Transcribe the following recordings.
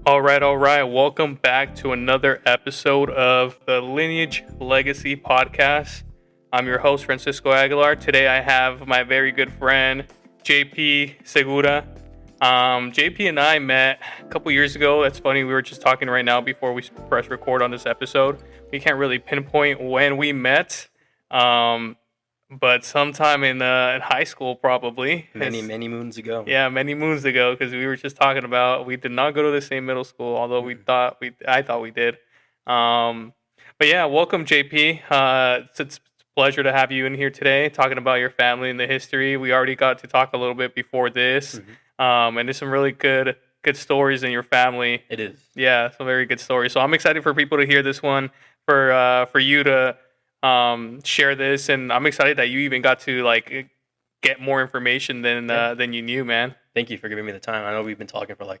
All right. Welcome back to another episode of the Lineage Legacy Podcast. I'm your host, Francisco Aguilar. Today I have my very good friend, J.P Segura. JP and I met a couple years ago. That's funny. We were just talking right now before we press record on this episode. We can't really pinpoint when we met, but sometime in high school, probably. Many moons ago. Yeah, many moons ago, because we were just talking about we did not go to the same middle school, although I thought we did. But yeah, welcome, JP. It's a pleasure to have you in here today, talking about your family and the history. We already got to talk a little bit before this. And there's some really good stories in your family. It is. Yeah, some very good stories. So I'm excited for people to hear this one, for you to share this, and I'm excited that you even got to get more information than you knew, man. Thank you for giving me the time. I know we've been talking for a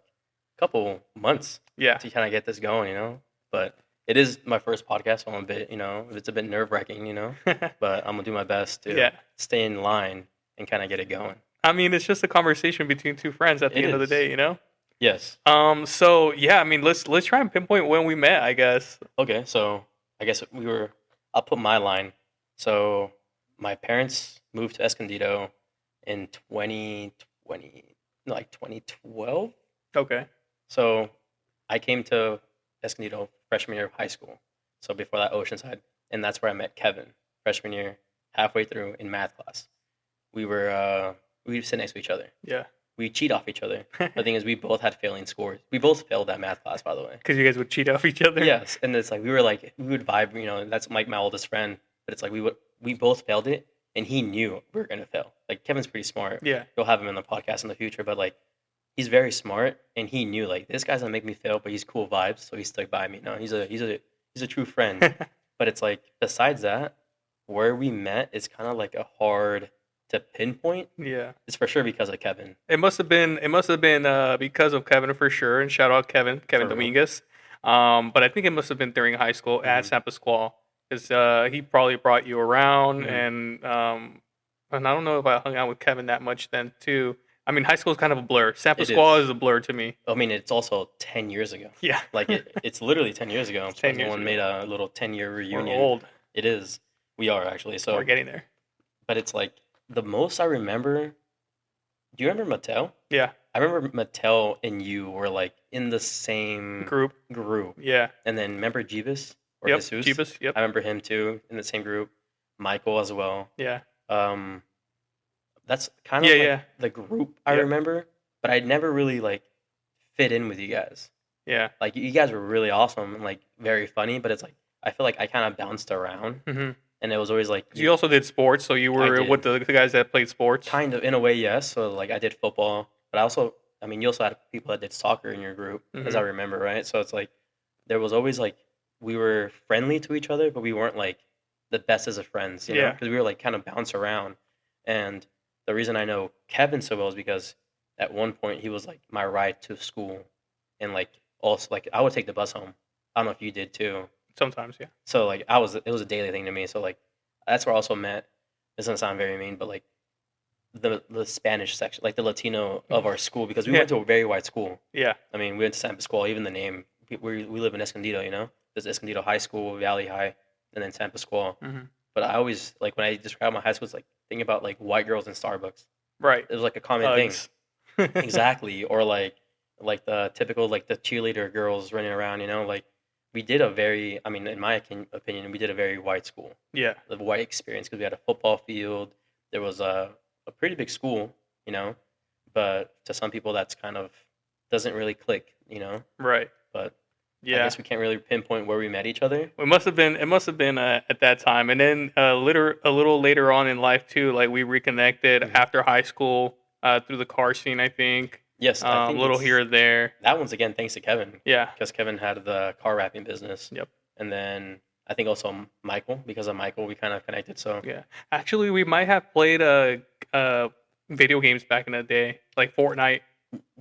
couple months. Yeah. To kind of get this going, But it is my first podcast, so I'm a bit, it's a bit nerve-wracking, but I'm gonna do my best to stay in line and kind of get it going. I mean, it's just a conversation between two friends at the end of the day, Yes. So yeah, I mean, let's try and pinpoint when we met, I guess. Okay, so I guess I'll put my line. So my parents moved to Escondido in 2012. Okay. So I came to Escondido freshman year of high school. So before that, Oceanside, and that's where I met Kevin, freshman year, halfway through in math class. We would sit next to each other. Yeah. We cheat off each other. The thing is, we both had failing scores. We both failed that math class, by the way. Because you guys would cheat off each other? Yes. And it's we would vibe, that's my oldest friend. But it's we both failed it, and he knew we were going to fail. Kevin's pretty smart. Yeah. You'll have him in the podcast in the future, but he's very smart, and he knew this guy's going to make me fail, but he's cool vibes, so he stuck by me. No, he's a true friend. But it's besides that, where we met is kind of a hard to pinpoint. Yeah, it's for sure because of Kevin. It must have been because of Kevin for sure. And shout out Kevin Dominguez. But I think it must have been during high school at San Pasqual, because he probably brought you around, and I don't know if I hung out with Kevin that much then too. I mean, high school is kind of a blur. San Pasqual is a blur to me. I mean, it's also 10 years ago. Yeah, it's literally 10 years ago. 10 years Someone made a little 10-year reunion. We're old. It is. We are actually. So we're getting there. But it's the most I remember. Do you remember Mattel? Yeah. I remember Mattel and you were in the same group. Yeah. And then remember Jeebus or Jesus? Jeebus, yep. I remember him too in the same group. Michael as well. Yeah. That's kind of the group I remember, but I never really fit in with you guys. Yeah. You guys were really awesome and very funny, but it's I feel I kind of bounced around. Mm-hmm. And it was always you also did sports, so you were with the guys that played sports? Kind of, in a way, yes. So, I did football. But you also had people that did soccer in your group, as I remember, right? So, it's there was always, we were friendly to each other, but we weren't, the best as of friends, you know? Because we were, kind of bounce around. And the reason I know Kevin so well is because at one point, he was, my ride to school. And, also, I would take the bus home. I don't know if you did, too. Sometimes, yeah. So it was a daily thing to me. So that's where I also met. This doesn't sound very mean, but the Spanish section, the Latino of our school, because we went to a very white school. Yeah. I mean, we went to San Pasqual. Even the name, we live in Escondido. There's Escondido High School, Valley High, and then San Pasqual. Mm-hmm. But I always when I describe my high school, it's thinking about white girls in Starbucks. Right. It was a common thing. Exactly. Or the typical the cheerleader girls running around. We did a very, in my opinion, we did a very white school. Yeah. The white experience, because we had a football field. There was a pretty big school, but to some people that's kind of doesn't really click, Right. But yeah, I guess we can't really pinpoint where we met each other. It must have been at that time, and then a little later on in life too. We reconnected after high school through the car scene, I think. Yes, I think a little here or there. That one's again thanks to Kevin. Yeah, because Kevin had the car wrapping business. Yep. And then I think also Michael, because of Michael, we kind of connected. So yeah, actually, we might have played video games back in the day, like Fortnite,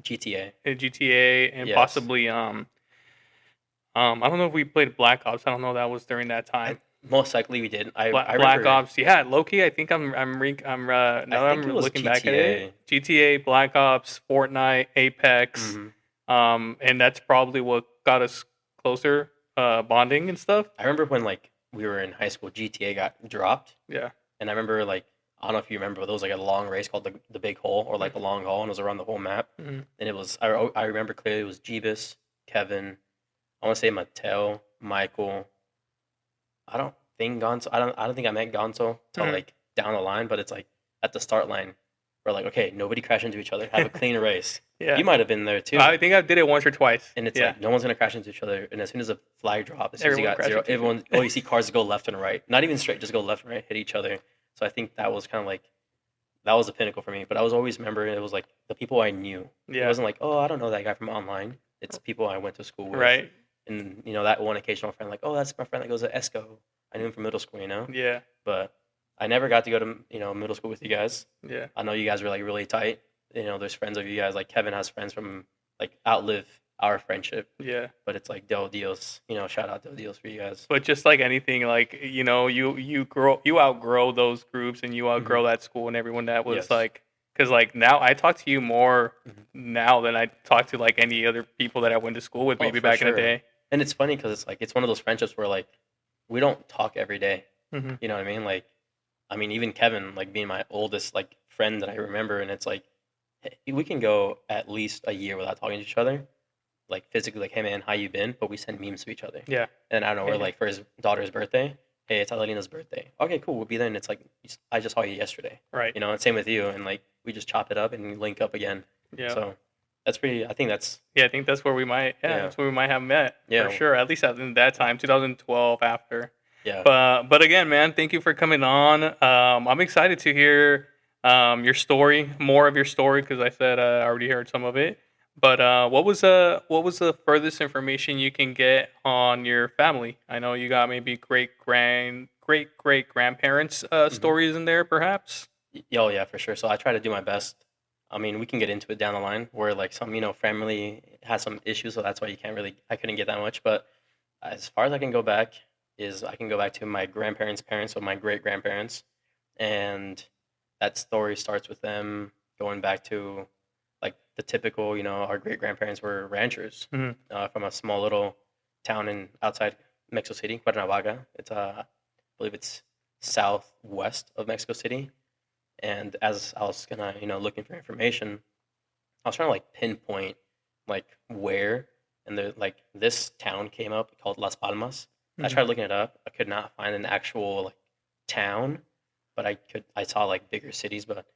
GTA, and possibly I don't know if we played Black Ops. I don't know. That was during that time. Most likely we did. I Black remember, Ops, yeah, low-key, I think I'm now I'm looking back at it. GTA, Black Ops, Fortnite, Apex. Mm-hmm. And that's probably what got us closer, bonding and stuff. I remember when like we were in high school, GTA got dropped, Yeah. and I remember like I don't know if you remember, but there was like a long race called the Big Hole or like the Long Haul, and it was around the whole map. Mm-hmm. And it was I remember clearly it was Jeebus, Kevin, I want to say Mattel, Michael. I don't think Gonzo. I don't think I met Gonzo till Mhm. like down the line, but it's like at the start line, we're like, okay, nobody crash into each other. Have a clean race. Yeah. You might have been there too. I think I did it once or twice. And it's Yeah. like no one's gonna crash into each other. And as soon as a flag drop, as soon as you Everyone got zero, crashes into each everyone. Oh, you see cars go left and right. Not even straight, just go left and right, hit each other. So I think that was kind of like that was the pinnacle for me. But I was always remember it was like the people I knew. It Yeah. wasn't like, oh, I don't know that guy from online. It's people I went to school with. Right. And you know that one occasional friend, like, oh, that's my friend that goes to ESCO. I knew him from middle school, you know. Yeah. But I never got to go to middle school with you guys. Yeah. I know you guys were like really tight. You know, there's friends of you guys. Like Kevin has friends from like outlive our friendship. Yeah. But it's like Del Dios. You know, shout out Del Dios for you guys. But just like anything, like you outgrow those groups and you outgrow that school and everyone that was Yes. like, because like now I talk to you more Mhm. now than I talk to like any other people that I went to school with Oh, maybe for back in sure. the day. And it's funny because it's like it's one of those friendships where like we don't talk every day. Mhm. You know what I mean? Like, I mean, even Kevin, like being my oldest like friend that I remember, and it's like we can go at least a year without talking to each other, like physically, like, hey man, how you been? But we send memes to each other. Yeah. And I don't know, we're Yeah. like for his daughter's birthday, hey, it's Adelina's birthday. Okay, cool, we'll be there. And it's like I just saw you yesterday, Right. you know. And same with you, and like we just chop it up and link up again. Yeah. So that's pretty. I think that's Yeah, I think that's where we might. Yeah, Yeah. that's where we might have met. Yeah. For sure. At least at that time, 2012. After. yeah. But again, man, thank you for coming on. I'm excited to hear your story, more of your story, because I said I already heard some of it. But what was the furthest information you can get on your family? I know you got maybe great great grandparents stories in there, perhaps. Oh yeah, for sure. So I try to do my best. I mean, we can get into it down the line where like some family has some issues, so that's why I couldn't get that much. But as far as I can go back I can go back to my grandparents' parents, so my great grandparents, and that story starts with them going back to like the typical, our great grandparents were ranchers Mhm. from a small little town outside Mexico City, Cuernavaca. It's I believe it's southwest of Mexico City. And as I was gonna, looking for information, I was trying to like pinpoint like where, and this town came up called Las Palmas. I Mhm. tried looking it up. I could not find an actual like town, but I saw like bigger cities. But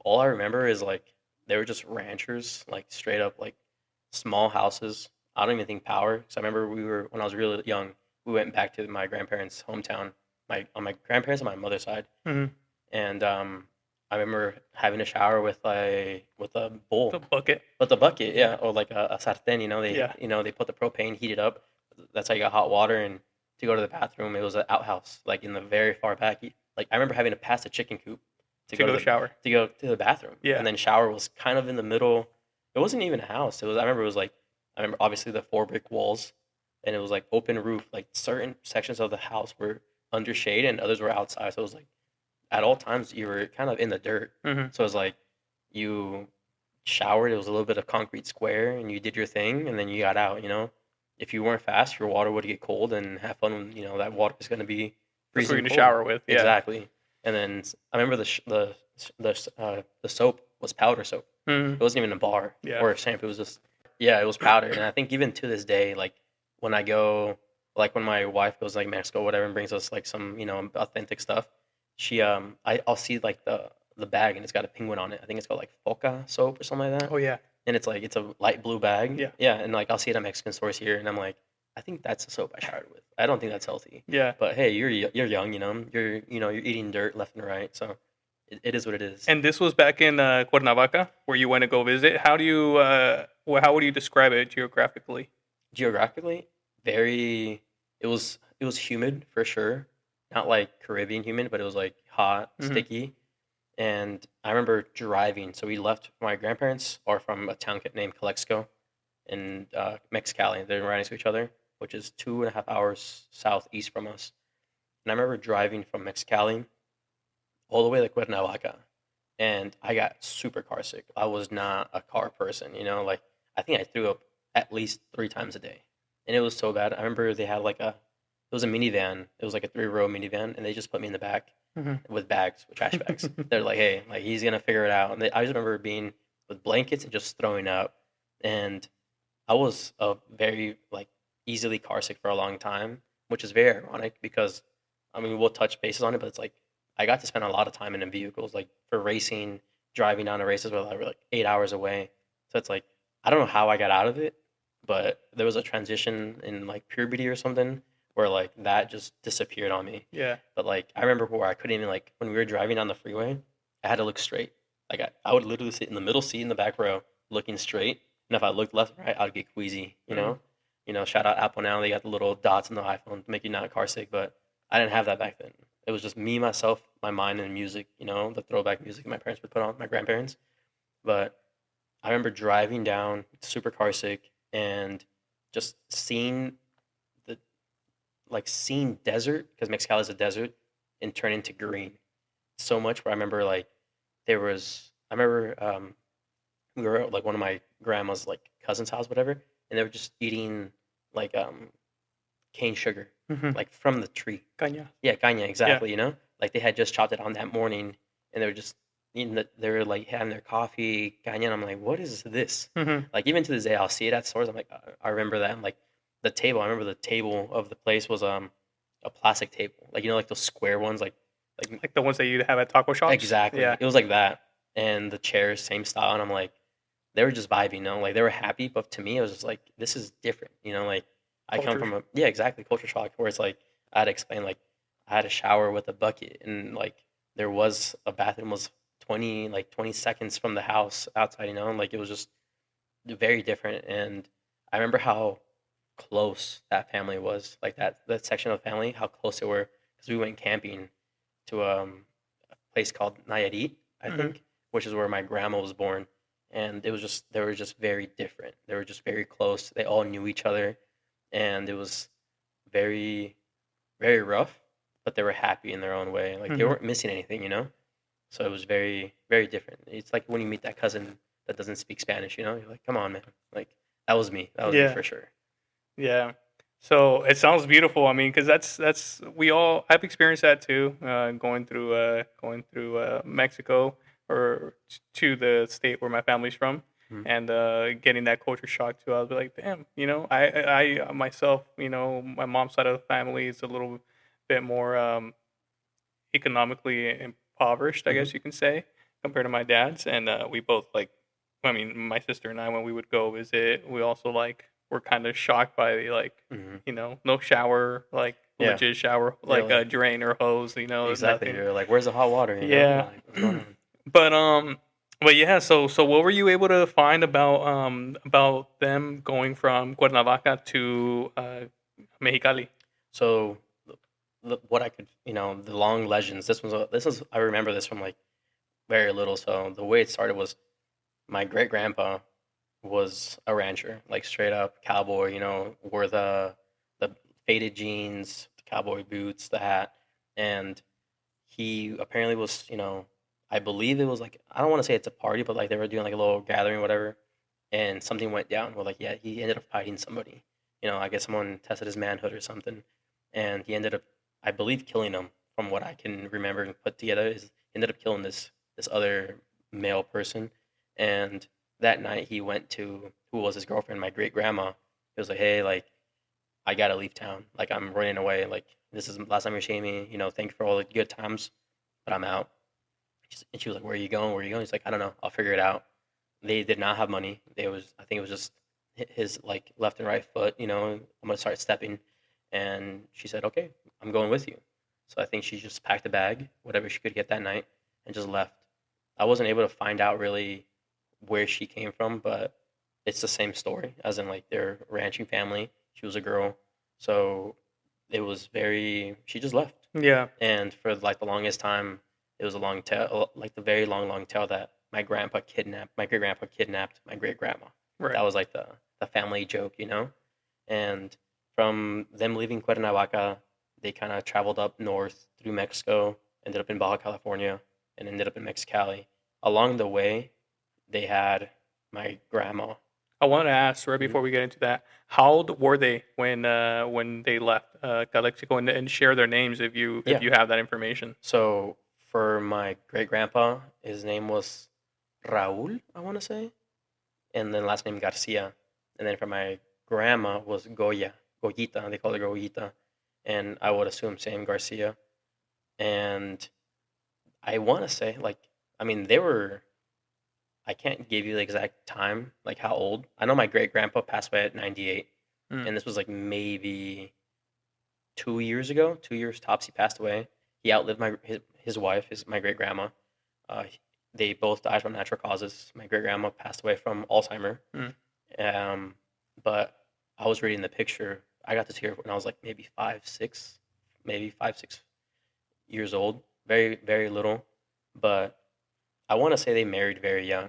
all I remember is like they were just ranchers, like straight up like small houses. I don't even think power. Because I remember when I was really young, we went back to my grandparents' hometown, on my grandparents on my mother's side, Mhm. and I remember having a shower with a bowl, The bucket. with a bucket, yeah, or like a sartén. They Yeah. they put the propane, heat it up. That's how you got hot water. And to go to the bathroom, it was an outhouse, like in the very far back. Like I remember having to pass the chicken coop To go shower. to go to the bathroom. Yeah. And then shower was kind of in the middle. It wasn't even a house. I remember it was like I remember obviously the 4 brick walls, and it was like open roof. Like certain sections of the house were under shade and others were outside. So it was like at all times you were kind of in the dirt. Hmm. So it was like you showered. It was a little bit of concrete square, and you did your thing, and then you got out. If you weren't fast, your water would get cold, and have fun. That water is going to be That's freezing what you're gonna cold. shower with. Yeah. Exactly. And then I remember the soap was powder soap. Mhm. It wasn't even a bar Yeah. or a shampoo. It was just it was powder. And I think even to this day, like when I go, like when my wife goes like Mexico, or whatever, and brings us like some authentic stuff, she I'll see like the bag, and it's got a penguin on it. I think it's called like Foca soap or something like that. Oh yeah. And it's like it's a light blue bag. Yeah. Yeah, and like I'll see it at Mexican stores here, and I'm like, I think that's the soap I showered with. I don't think that's healthy. Yeah. But hey, you're young, you're eating dirt left and right, so it is what it is. And this was back in Cuernavaca, where you went to go visit. How do you how would you describe it geographically? Geographically, it was humid for sure. Not like Caribbean humid, but it was like hot, Mhm. sticky. And I remember driving. So we left. My grandparents are from a town named Calexco in Mexicali. They're right next to each other, which is 2.5 hours southeast from us. And I remember driving from Mexicali all the way to Cuernavaca, and I got super car sick. I was not a car person, like I think I threw up at least 3 times a day, and it was so bad. I remember they had like it was a minivan. It was like a 3-row minivan, and they just put me in the back with bags, with trash bags. They're like, hey, like he's gonna figure it out. And I just remember being with blankets and just throwing up, and I was very like easily car sick for a long time, which is very ironic because I mean we'll touch bases on it, but it's like I got to spend a lot of time in the vehicles, like for racing, driving down to races where I were like 8 hours away. So it's like I don't know how I got out of it, but there was a transition in like puberty or something where like that just disappeared on me. Yeah. But like I remember where I couldn't even like when we were driving down the freeway, I had to look straight. Like I would literally sit in the middle seat in the back row looking straight, and if I looked left and right, I'd get queasy. Shout out Apple now. They got the little dots in the iPhone to make you not car sick, but I didn't have that back then. It was just me, myself, my mind, and music. The throwback music my parents would put on, my grandparents. But I remember driving down, super car sick, and just seeing seeing desert, because Mexicali is a desert, and turn into green so much. Where I remember we were at like one of my grandma's like cousin's house, whatever, and they were just eating like cane sugar, like from the tree. Caña. Yeah, caña, exactly. Like they had just chopped it on that morning, and they were just eating they were like having their coffee, caña, and I'm like, what is this? Like even to this day, I'll see it at stores. I'm like, I remember that. And, like the table, I remember the table of the place was a plastic table, like like those square ones, like the ones that you have at taco shops. exactly. Yeah. It was like that, and the chairs, same style, and I'm like, they were just vibing, like they were happy, but to me, it was just like this is different, like I come from exactly, culture shock, where it's like I had to explain, like I had a shower with a bucket, and like there was a bathroom was 20 seconds from the house outside, and like it was just very different. And I remember how close that family was, like that section of the family, how close they were, because we went camping to a place called Nayarit, I think, which is where my grandma was born. And they were just very different. They were just very close. They all knew each other, and it was very, very rough, but they were happy in their own way. Like they weren't missing anything, So it was very, very different. It's like when you meet that cousin that doesn't speak Spanish, you're like, come on, man. Like that was me. That was me for sure. Yeah. So it sounds beautiful. I mean, because I've experienced that too, going through Mexico or to the state where my family's from, and getting that culture shock too. I was like, damn, I myself, my mom's side of the family is a little bit more economically impoverished, I guess you can say, compared to my dad's, and we both my sister and I, when we would go visit, we also were kind of shocked by no shower, legit shower, a drain or hose, Exactly. nothing. You're like, where's the hot water? Yeah. Like, what's going on? But yeah, so what were you able to find about them going from Cuernavaca to Mexicali? So what I could, the long legends. This was I remember this from like very little. So the way it started was my great grandpa was a rancher, like straight up cowboy. Wore the faded jeans, the cowboy boots, the hat, and he apparently was, I believe it was like, I don't want to say it's a party, but like they were doing like a little gathering or whatever, and something went down. Well, like he ended up fighting somebody. I guess someone tested his manhood or something, and he ended up, I believe, killing him. From what I can remember and put together, is he ended up killing this other male person, and that night he went to who was his girlfriend, my great grandma. He was like, hey, like I gotta leave town. Like I'm running away. Like this is the last time you're seeing me. Thank you for all the good times, but I'm out. And she was like, where are you going? Where are you going? He's like, I don't know. I'll figure it out. They did not have money. I think it was just his like left and right foot. I'm gonna start stepping. And she said, okay, I'm going with you. So I think she just packed a bag, whatever she could get that night, and just left. I wasn't able to find out really where she came from, but it's the same story, as in like their ranching family. She was a girl, so it was she just left. Yeah. And for like the longest time, it was a long tail, like the very long tail that my great grandpa kidnapped my great grandma. Right. That was like the family joke, And from them leaving Cuernavaca, they kind of traveled up north through Mexico, ended up in Baja California, and ended up in Mexicali. Along the way, they had my grandma, I want to ask right Mhm. before we get into that, how old were they when they left Calexico, and share their names if Yeah. you have that information. So for my great grandpa, his name was Raúl, I want to say, and then last name Garcia. And then for my grandma was Goyita. They call her Goyita, and I would assume same Garcia. And I want to say like, I mean, they were. I can't give you the exact time, like how old. I know my great grandpa passed away at 98, Mm. and this was like maybe 2 years ago. 2 years tops, he passed away. He outlived his wife, my great grandma. Uh, they both died from natural causes. My great grandma passed away from Alzheimer. Mm. Um, but I was reading the picture. I got to see her when I was like maybe 5, 6, maybe 5, 6 years old. Very, very little. But I want to say they married very young.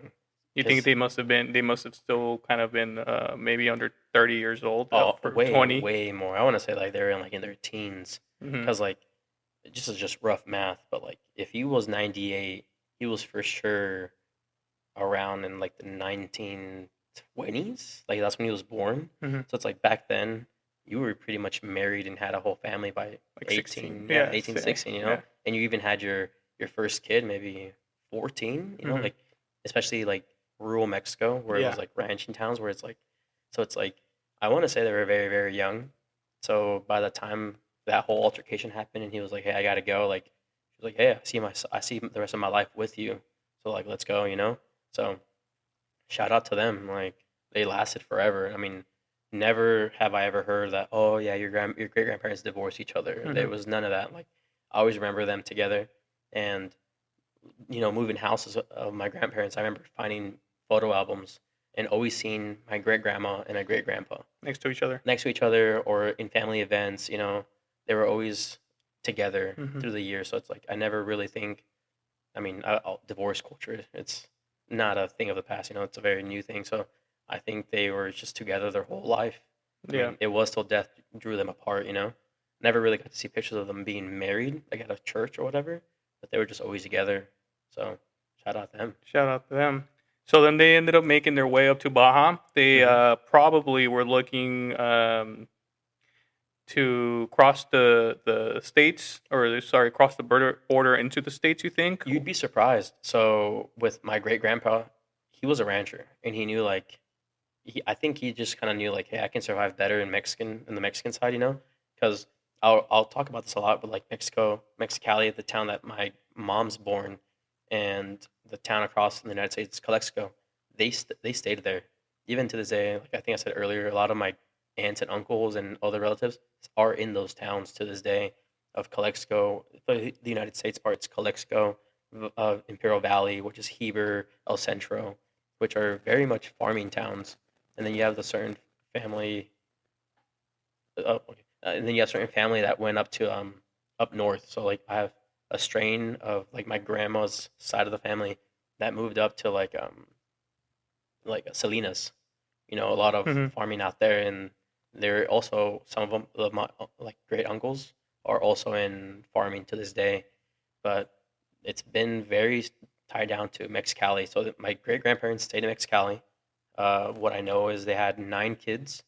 You think Because, they must have still kind of been maybe under 30 years old, oh, for way, 20. way more. I want to say like they were in their teens. Hmm. Because like, just rough math. But like, if he was 98, he was for sure around in like the 1920s. Like that's when he was born. Hmm. So it's like back then you were pretty much married and had a whole family by Like 16. 18, yeah, Yeah. 18, 16, Yeah. and you even had your first kid maybe 14, Hmm. like especially like rural Mexico where it Yeah. was like ranching towns where it's like, so it's like I want to say they were very, very young. So by the time that whole altercation happened and he was like, "Hey, I gotta go," like she was like, "Hey, I see the rest of my life with you, so like let's go." So shout out to them. Like they lasted forever. I mean, never have I ever heard that. Oh yeah, your great grandparents divorced each other. Hmm. There was none of that. Like I always remember them together. And moving houses of my grandparents, I remember finding photo albums and always seeing my great grandma and my great grandpa Next to each other. next to each other or in family events. They were always together Hmm. through the years. So it's like I never really think. I mean, divorce culture, it's not a thing of the past. It's a very new thing. So I think they were just together their whole life. I Yeah. mean, it was till death drew them apart. Never really got to see pictures of them being married, like at a church or whatever. But they were just always together. So shout out to them. Shout out to them. So then they ended up making their way up to Baja. They Hmm. probably were looking to cross the states, or sorry, cross the border into the states. You think? You'd be surprised. So with my great grandpa, he was a rancher, and he knew like I think he just kind of knew like, hey, I can survive better in the Mexican side, because I'll talk about this a lot, but like Mexicali, the town that my mom's born, and the town across in the United States, Calexico, they stayed there even to this day. Like I think I said earlier, a lot of my aunts and uncles and other relatives are in those towns to this day of Calexico. The United States parts, Calexico, Imperial Valley, which is Heber, El Centro, which are very much farming towns. And then you have the certain family, okay. And then you have certain family that went up to up north. So like I have a strain of like my grandma's side of the family that moved up to like Salinas. A lot of Hmm. farming out there, and they're also some of them my like great uncles are also in farming to this day. But it's been very tied down to Mexicali. So that my great grandparents stayed in Mexicali. What I know is they had 9 kids.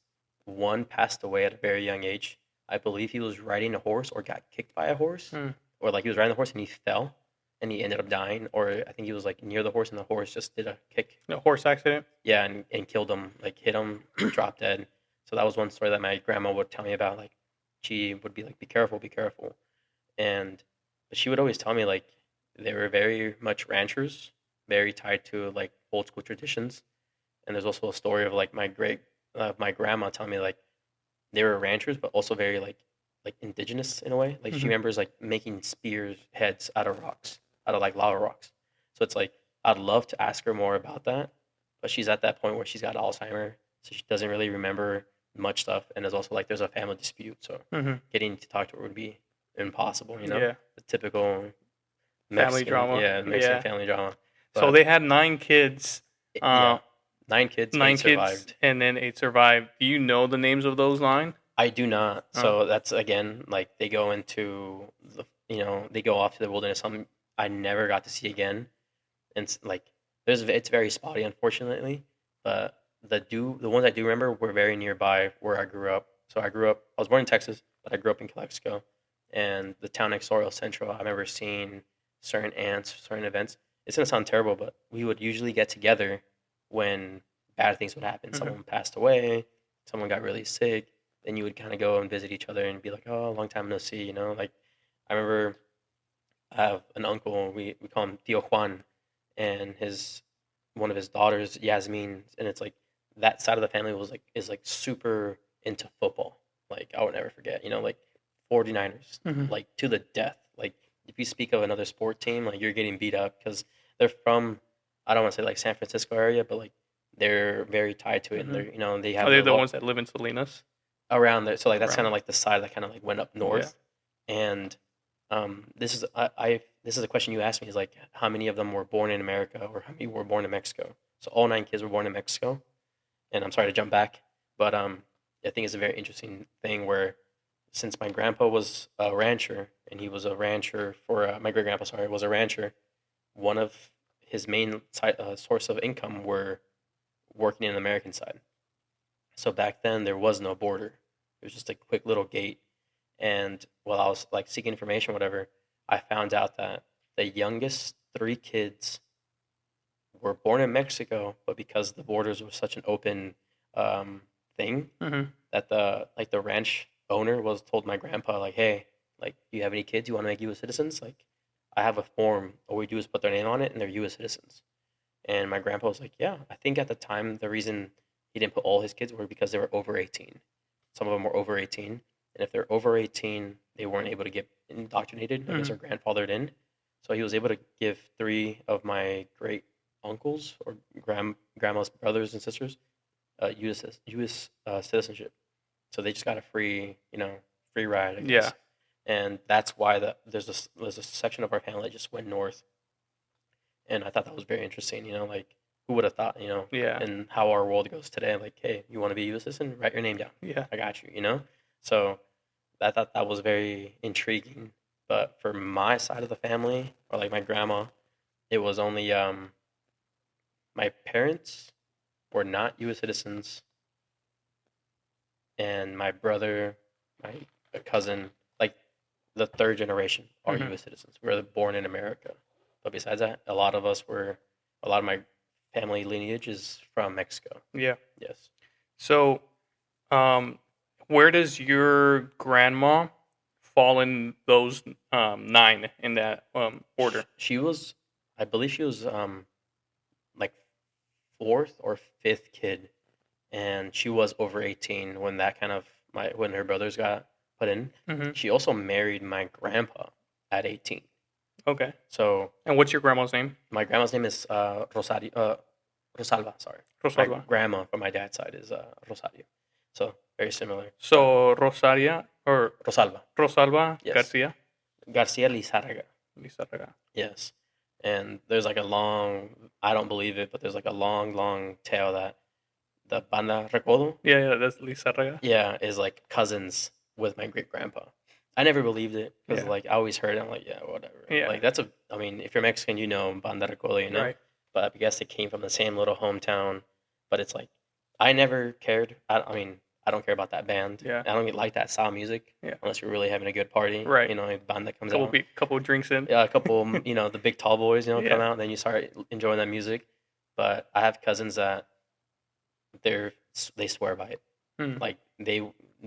One passed away at a very young age. I believe he was riding a horse or got kicked by a horse, Mm. or like he was riding the horse and he fell and he ended up dying. Or I think he was like near the horse and the horse just did a kick. A horse accident. Yeah, and killed him, like hit him, dropped dead. So that was one story that my grandma would tell me about. Like she would be like, "Be careful, be careful," and but she would always tell me like they were very much ranchers, very tied to like old school traditions. And there's also a story of like my grandma telling me like they were ranchers, but also very like indigenous in a way. Like she Hmm. remembers like making spears heads out of rocks, out of like lava rocks. So it's like I'd love to ask her more about that, but she's at that point where she's got Alzheimer, so she doesn't really remember much stuff. And there's also like there's a family dispute, so Hmm. getting to talk to her would be impossible. Yeah. The typical Family Mexican, drama. yeah, Mexican Yeah. family drama. So But they had 9 kids. Uh, yeah, 9 kids, eight 9 kids, survived. and then 8 survived. Do you know the names of those 9? I do not. Oh. So that's again like they go into they go off to the wilderness. Some I never got to see again, and it's like it's very spotty, unfortunately. But the ones I do remember were very nearby where I grew up. So I was born in Texas, but I grew up in Calexico, and the town next door, El Centro. I remember seeing certain aunts, certain events. It's gonna sound terrible, but we would usually get together when bad things would happen. Mm-hmm. Someone passed away, someone got really sick. Then you would kind of go and visit each other and be like, "Oh, long time no see," you know. Like I remember I have an uncle. We call him Tio Juan, and his one of his daughters, Yasmin, and it's like that side of the family is like super into football. Like I would never forget, you know, like 49ers, Mm-hmm. like to the death. Like if you speak of another sport team, like you're getting beat up because they're from, I don't want to say like San Francisco area, but like they're very tied to it, and Mm-hmm. they're, you know, they have Are they their the ones that live in Salinas? around there. So like that's kind Around. of like the side that kind of like went up Yeah. north. And this is a question you asked me, is like how many of them were born in America or how many were born in Mexico. So all 9 kids were born in Mexico. And I'm sorry to jump back, but I think it's a very interesting thing where since my grandpa was a rancher and he was a rancher for my great grandpa, sorry, was a rancher, one of his main source of income were working in the American side. So back then there was no border. It was just a quick little gate. And while I was like seeking information, whatever, I found out that the youngest 3 kids were born in Mexico, but because the borders were such an open thing, Mm-hmm. that the ranch owner was told my grandpa like, hey, like, do you have any kids you want to make U.S. citizens? Like, I have a form. All we do is put their name on it, and they're U.S. citizens. And my grandpa was like, yeah. I think at the time the reason he didn't put all his kids were because they were over 18. Some of them were over 18, and if they're over 18, they weren't able to get indoctrinated, I guess, or Mm-hmm. grandfathered in. So he was able to give 3 of my great uncles or grandma's brothers and sisters U.S. Citizenship. So they just got a free, you know, free ride, I Yeah. guess. And that's why there's a section of our family that just went north. And I thought that was very interesting, you know, like who would have thought, you know, Yeah. and how our world goes today. Like, hey, you want to be a U.S. citizen? Write your name down. Yeah. I got you, you know? So I thought that was very intriguing. But for my side of the family, or like my grandma, it was only my parents were not U.S. citizens, and my brother, my cousin, like the 3rd generation, are Mm-hmm. U.S. citizens. We were born in America. But besides that, a lot of my family lineage is from Mexico. Yeah. Yes. So, where does your grandma fall in those 9 in that order? She was, I believe she was like 4th or 5th kid, and she was over 18 when that kind of when her brothers got put in. Mm-hmm. She also married my grandpa at 18. Okay. So And what's your grandma's name? my grandma's name is Rosalba. Sorry, my Rosalba. grandma from my dad's side is Rosario. So very similar. So Rosaria or Rosalba. Rosalba Yes. Garcia. Garcia Lizárraga. Lizárraga. Yes. And there's like a long, I don't believe it, but there's like a long, long tale that the Banda Recodo, Yeah, that's Lizárraga. yeah, is like cousins with my great grandpa. I never believed it because Yeah. like I always heard it. I'm like, yeah, whatever. Yeah. Like I mean, if you're Mexican, you know Banda Recodo, you know. Right. But I guess it came from the same little hometown. But it's like I never cared. I mean, I don't care about that band. Yeah. I don't like that style of music. Yeah. Unless you're really having a good party. Right. You know, a band that comes out. Couple drinks in. Yeah, a couple, you know, the big tall boys, you know, come Yeah. out, and then you start enjoying that music. But I have cousins that they swear by it. Hmm. Like they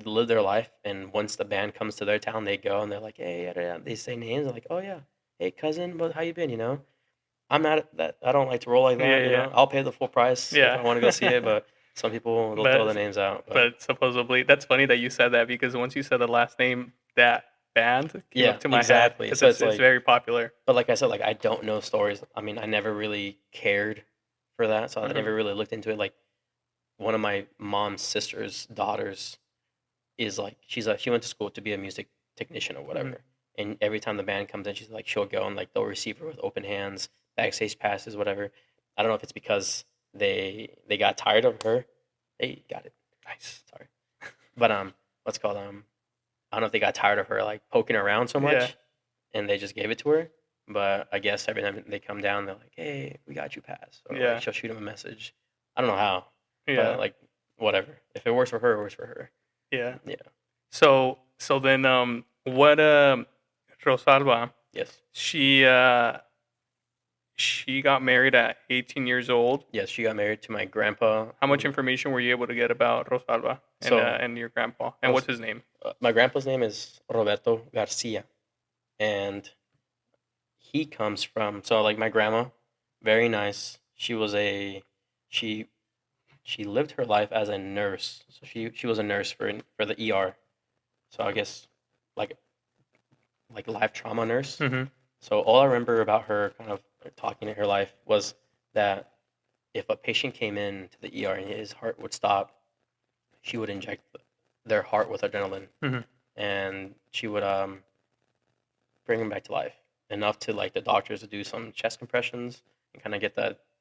live their life, and once the band comes to their town, they go and they're like, hey, yada, yada. They say names. They're like, oh yeah, hey cousin, but how you been? You know, I'm not that. I don't like to roll like that. Yeah, You yeah. know, I'll pay the full price Yeah. if I want to go see it. But some people will But- throw the names out. But supposedly, that's funny that you said that because once you said the last name, that band came Yeah, up to my exactly. head. 'Cause So it's it's like- very popular. But like I said, like I don't know stories. I mean, I never really cared for that, so Mhm. I never really looked into it. Like one of my mom's sister's daughters is like she went to school to be a music technician or whatever. Mhm. And every time the band comes in, she's like she'll go and like they'll receive her with open hands, backstage passes, whatever. I don't know if it's because they got tired of her. They got it. Nice. Sorry, but what's it called I don't know if they got tired of her like poking around so much, Yeah. and they just gave it to her. But I guess every time they come down, they're like, "Hey, we got you passed," or Yeah. like she'll shoot him a message. I don't know how, Yeah. But like whatever. If it works for her, it works for her. Yeah. Yeah. So then what Rosalba, Yes. she got married at 18 years old. Yes, she got married to my grandpa. How much information were you able to get about Rosalba and your grandpa? And what's his name? My grandpa's name is Roberto Garcia, and he comes from, so like my grandma, very nice. She was she lived her life as a nurse. So she was a nurse for the ER. So I guess like live trauma nurse. Mm-hmm. So all I remember about her kind of talking in her life was that if a patient came in to the ER and his heart would stop, she would inject their heart with adrenaline, Mm-hmm. and she would bring him back to life enough to like the doctors to do some chest compressions and kind of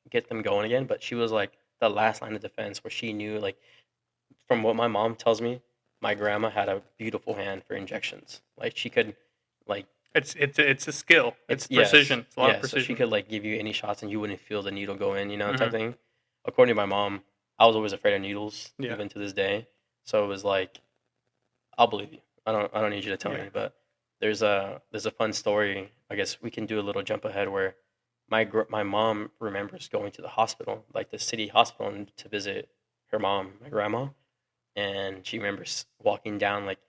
get them going again. But she was like the last line of defense, where she knew, like, from what my mom tells me, my grandma had a beautiful hand for injections. Like she could, like, It's a skill. It's precision. It's a lot of so precision. she could like give you any shots and you wouldn't feel the needle go in, type Mhm. thing. According to my mom, I was always afraid of needles, Yeah. even to this day. So it was like, I'll believe you. I don't need you to tell Yeah. me. But there's a fun story. I guess we can do a little jump ahead, where my mom remembers going to the hospital, like the city hospital, to visit her mom, my grandma, and she remembers walking down, like,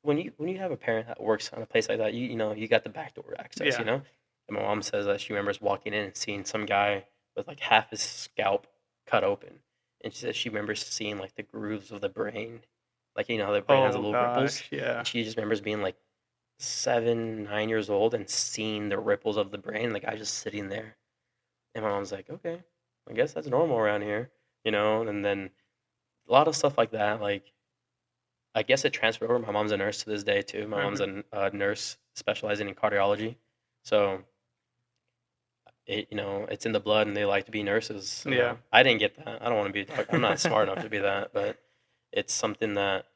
when you have a parent that works on a place like that, you got the backdoor access, Yeah. And my mom says that she remembers walking in and seeing some guy with like half his scalp cut open, and she says she remembers seeing like the grooves of the brain, like how the brain has a Oh little ripples, gosh, yeah. and she just remembers being like 7, 9 years old and seeing the ripples of the brain, like I just sitting there, and my mom's like, okay, I guess that's normal around here, and then a lot of stuff like that, like. I guess it transferred over. My mom's a nurse to this day too. My mom's a nurse specializing in cardiology, so it's in the blood, and they like to be nurses. Yeah. I didn't get that. I don't want to be a doctor. I'm not smart enough to be that, but it's something that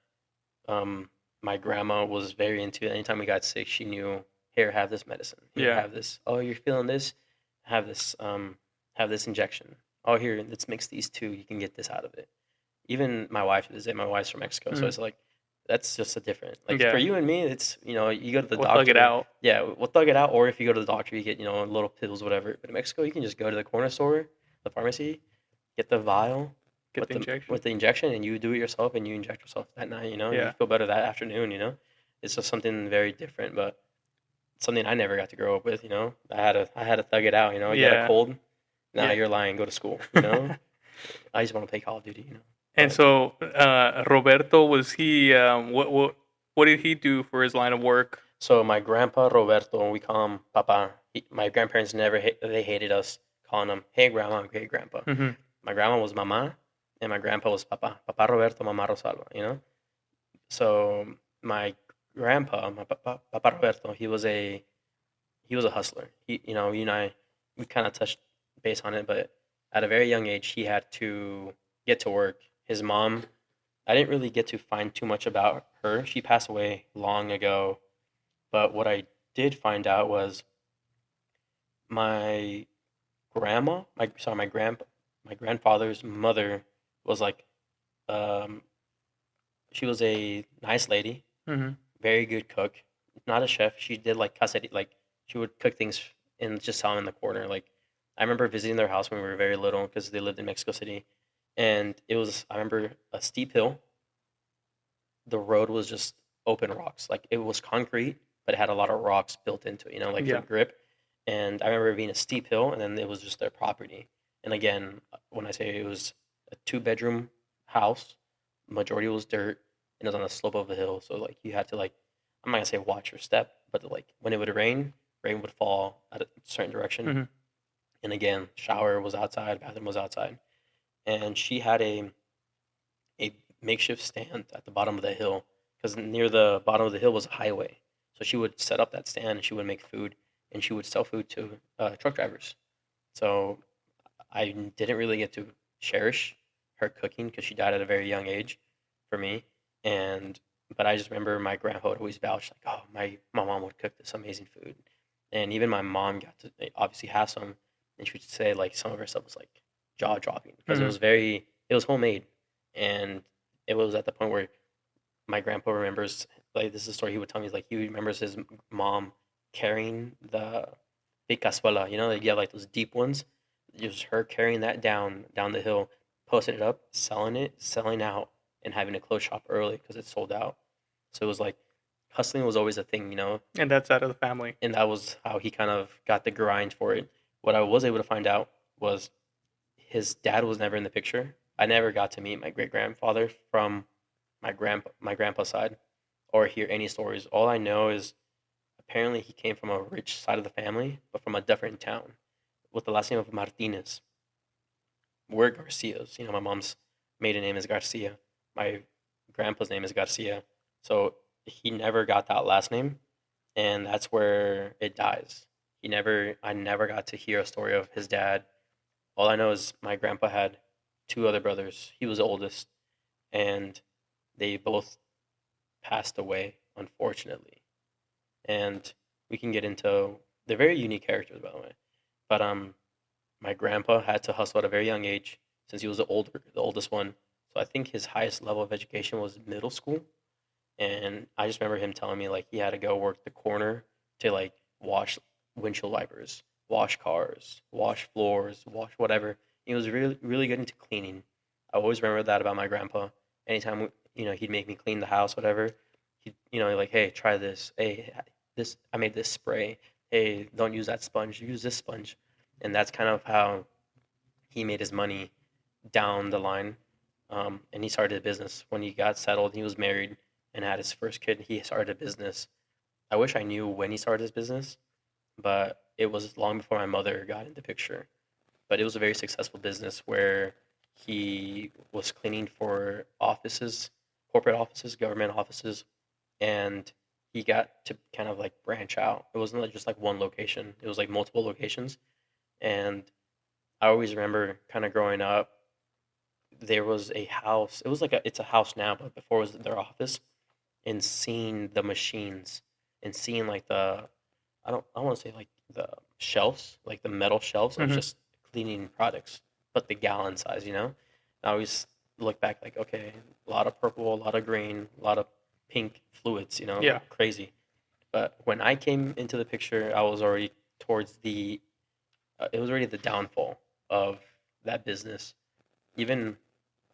my grandma was very into. Anytime we got sick, she knew, here, have this medicine. Here, Yeah. have this. Oh, you're feeling this? Have this. Have this injection. Oh, here, let's mix these two. You can get this out of it. Even my wife to this day. My wife's from Mexico, so Mhm. it's like, that's just a different. Like, Yeah. for you and me, it's, you go to the We'll doctor. thug it out. Yeah, we'll thug it out. Or if you go to the doctor, you get, little pills, whatever. But in Mexico, you can just go to the corner store, the pharmacy, get the vial Get with the injection. with the injection, and you do it yourself, and you inject yourself that night. And Yeah. you feel better that afternoon. It's just something very different, but something I never got to grow up with. I had to thug it out. You get Yeah. a cold, now Yeah. you're lying. Go to school. I just want to play Call of Duty. And so Roberto, was he what did he do for his line of work? So my grandpa Roberto, we call him Papa. My grandparents never they hated us calling him, hey grandma, hey grandpa. Mm-hmm. My grandma was Mama, and my grandpa was Papa. Papa Roberto, Mama Rosalba. So my grandpa, my Papa Roberto, he was a hustler. You and I, we kind of touched base on it, but at a very young age, he had to get to work. His mom, I didn't really get to find too much about her. She passed away long ago. But what I did find out was my grandma, my grandfather's mother was like, she was a nice lady, Mm-hmm. very good cook, not a chef. She did like casería, like she would cook things and just sell them in the corner. Like, I remember visiting their house when we were very little because they lived in Mexico City, and I remember a steep hill. The road was just open rocks, like it was concrete, but it had a lot of rocks built into it, like Yeah. for grip. And I remember it being a steep hill, and then it was just their property. And again, when I say it was a 2-bedroom house, majority was dirt, and it was on the slope of a hill. So like you had to, like, I'm not gonna say watch your step, but like when it would rain would fall at a certain direction. Mhm. And again, shower was outside, bathroom was outside, and she had a makeshift stand at the bottom of the hill, because near the bottom of the hill was a highway. So she would set up that stand, and she would make food, and she would sell food to truck drivers. So I didn't really get to cherish her cooking because she died at a very young age for me. But I just remember my grandpa would always vouch, like, oh, my mom would cook this amazing food. And even my mom got to obviously have some, and she would say like some of her stuff was like jaw dropping because it Mhm. was very it was homemade, and it was at the point where my grandpa remembers, like, this is a story he would tell me, is like he remembers his mom carrying the big cazuela, like you have like those deep ones, just her carrying that down the hill, posting it up, selling out, and having to close shop early because it sold out. So it was like hustling was always a thing, And that's out of the family. and that was how he kind of got the grind for it. What I was able to find out was his dad was never in the picture. I never got to meet my great grandfather from my grandpa's side or hear any stories. All I know is apparently he came from a rich side of the family, but from a different town with the last name of Martinez. We're Garcias. My mom's maiden name is Garcia. My grandpa's name is Garcia. So he never got that last name, and that's where it dies. I never got to hear a story of his dad. All I know is my grandpa had two other brothers. He was the oldest, and they both passed away, unfortunately. And we can get into, they're very unique characters, by the way. But my grandpa had to hustle at a very young age since he was the oldest one. So I think his highest level of education was middle school. And I just remember him telling me like he had to go work the corner to like wash windshield wipers, wash cars, wash floors, wash whatever. He was really really good into cleaning. I always remember that about my grandpa. Anytime he'd make me clean the house, whatever. He like, hey, try this. Hey, this I made this spray. Hey, don't use that sponge. Use this sponge. And that's kind of how he made his money down the line. And he started a business when he got settled. He was married and had his first kid. He started a business. I wish I knew when he started his business, but it was long before my mother got into the picture. But it was a very successful business where he was cleaning for offices, corporate offices, government offices, and he got to kind of like branch out. It wasn't like just like one location. It was like multiple locations. And I always remember kind of growing up, there was a house. It was like it's a house now, but before it was their office, and seeing the machines and seeing like I want to say like the shelves, like the metal shelves of Mm-hmm. just cleaning products, but the gallon size, I always look back like, okay, a lot of purple, a lot of green, a lot of pink fluids, Yeah. like crazy. But when I came into the picture, I was already towards it was already the downfall of that business. Even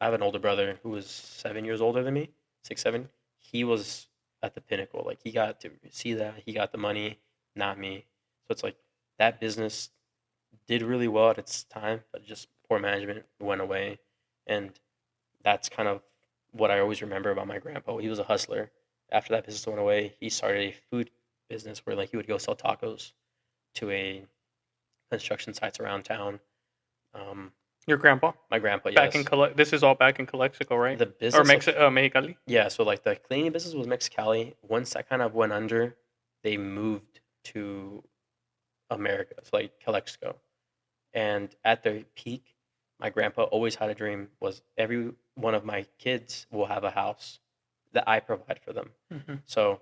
I have an older brother who was 7 years older than me, 6, 7. He was at the pinnacle. Like he got to see that. He got the money, not me. So it's like that business did really well at its time, but just poor management went away. And that's kind of what I always remember about my grandpa. He was a hustler. After that business went away, he started a food business where like he would go sell tacos to a construction sites around town. Your grandpa? My grandpa, Back yes. in This is all back in Calexico, right? The Or business of, Mexicali? yeah, so like the cleaning business was Mexicali. Once that kind of went under, they moved to America, so like Calexico. And at their peak, my grandpa always had a dream was every one of my kids will have a house that I provide for them. Mm-hmm. So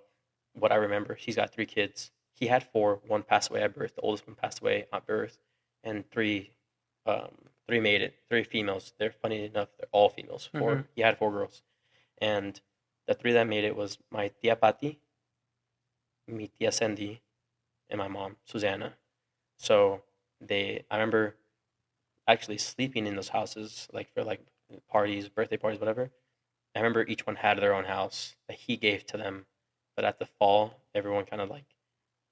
what I remember, he's got 3 kids. He had 4. One passed away at birth. The oldest one passed away at birth, and 3 made it. 3 females. They're funny enough. They're all females. 4. Mm-hmm. He had 4 girls, and the 3 that made it was my tia Patti, mi tia Sandy, and my mom Susanna. So I remember actually sleeping in those houses, like for like parties, birthday parties, whatever. I remember each one had their own house that he gave to them, but at the fall, everyone kind of like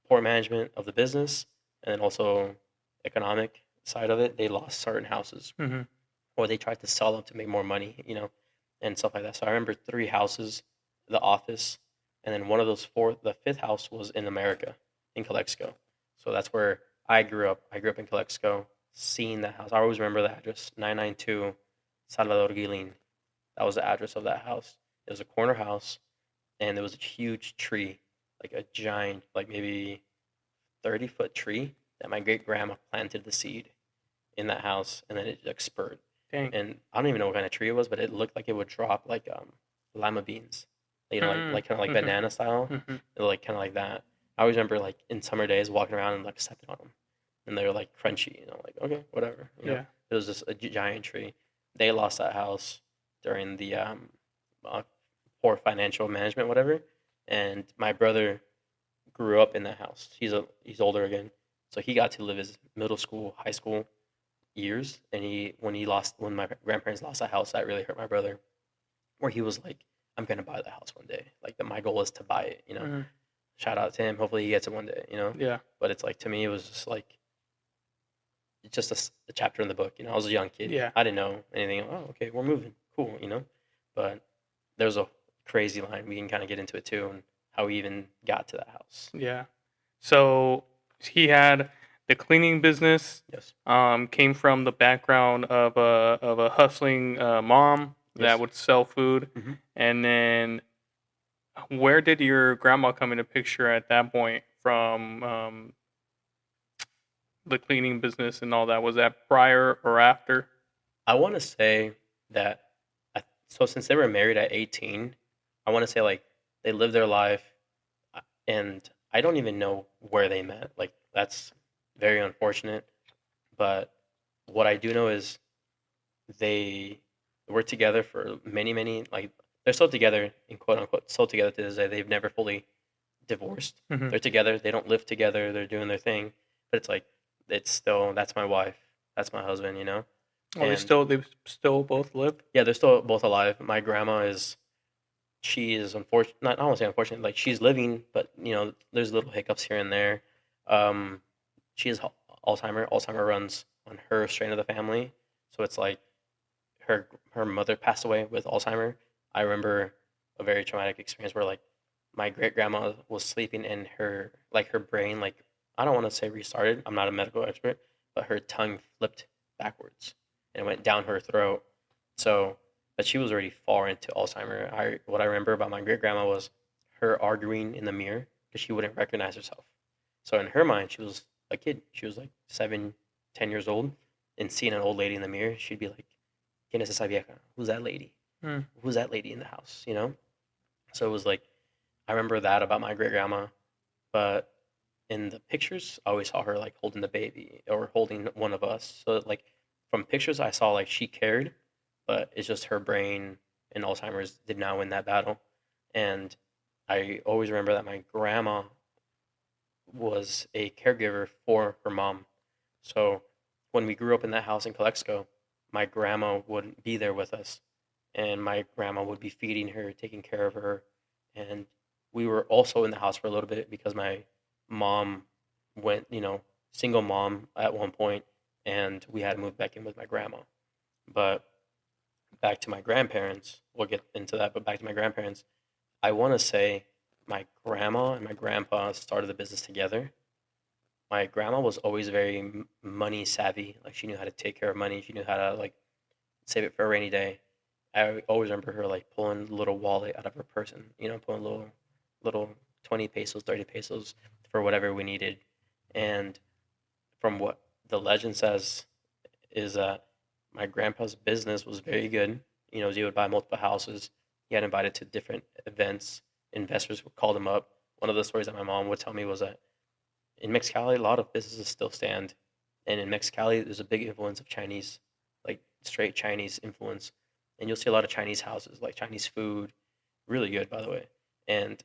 poor management of the business and then also economic side of it, they lost certain houses Mm-hmm. or they tried to sell them to make more money, and stuff like that. So I remember 3 houses, the office, and then one of those 4, the 5th house was in America, in Calexico. So that's where I grew up. I grew up in Calexico, seeing that house. I always remember the address, 992 Salvador Guilin. That was the address of that house. It was a corner house, and there was a huge tree, like a giant, like maybe 30-foot tree that my great grandma planted the seed in that house, and then it like spurred. Dang. And I don't even know what kind of tree it was, but it looked like it would drop like lima beans, like kind of like Mhm. banana style, Mm-hmm. like kind of like that. I always remember like in summer days walking around and like stepping on them, and they were like crunchy, like okay, whatever. Yeah. It was just a giant tree. they lost that house during the uh, poor financial management, whatever. And my brother grew up in that house. He's older again, so he got to live his middle school, high school years. And when my grandparents lost that house, that really hurt my brother. Where he was like, "I'm gonna buy the house one day. Like my goal is to buy it." Mhm. Shout out to him. Hopefully he gets it one day. Yeah. But it's like to me, it was just like just a chapter in the book. I was a young kid. Yeah. I didn't know anything. Oh, okay, we're moving. Cool. But there's a crazy line. We can kind of get into it too, and how we even got to that house. Yeah. So he had the cleaning business. Yes. Came from the background of a hustling mom that Yes. would sell food, Mhm. and then where did your grandma come into picture at that point from the cleaning business and all that? Was that prior or after? I want to say that. So since they were married at 18, I want to say like they lived their life, and I don't even know where they met. Like that's very unfortunate. But what I do know is they were together for many, many, like they're still together in quote unquote, still together to this day. They've never fully divorced. Mm-hmm. They're together. They don't live together. They're doing their thing. But it's like it's still that's my wife. That's my husband. Oh, And they still both live. yeah, they're still both alive. My grandma she is unfortunate. Not I don't want to say unfortunate. Like she's living, but there's little hiccups here and there. Um, she has Alzheimer. Alzheimer runs on her strain of the family, so it's like her mother passed away with Alzheimer. I remember a very traumatic experience where like my great grandma was sleeping and her brain, like I don't want to say restarted. I'm not a medical expert, but her tongue flipped backwards and went down her throat. So, but she was already far into Alzheimer. What I remember about my great grandma was her arguing in the mirror because she wouldn't recognize herself. So in her mind, she was a kid. She was like 7, 10 years old, and seeing an old lady in the mirror, she'd be like, "¿Quién es esa vieja? Who's that lady? Mm. Who's that lady in the house?" So it was like I remember that about my great grandma, but in the pictures, I always saw her like holding the baby or holding one of us. So like from pictures, I saw like she cared, but it's just her brain and Alzheimer's did not win that battle. And I always remember that my grandma was a caregiver for her mom. So when we grew up in that house in Calexico, my grandma would be there with us, and my grandma would be feeding her, taking care of her, and we were also in the house for a little bit because my mom went, single mom at one point, and we had to move back in with my grandma. But back to my grandparents, we'll get into that, but back to my grandparents, I want to say my grandma and my grandpa started the business together. My grandma was always very money savvy. Like she knew how to take care of money. She knew how to like save it for a rainy day. I always remember her like pulling a little wallet out of her person, pulling little 20 pesos, 30 pesos for whatever we needed. And from what the legend says is that my grandpa's business was very good. He would buy multiple houses. He had invited to different events. Investors would call him up. One of the stories that my mom would tell me was that in Mexicali, a lot of businesses still stand. And in Mexicali, there's a big influence of Chinese, like straight Chinese influence. And you'll see a lot of Chinese houses, like Chinese food, really good, by the way. And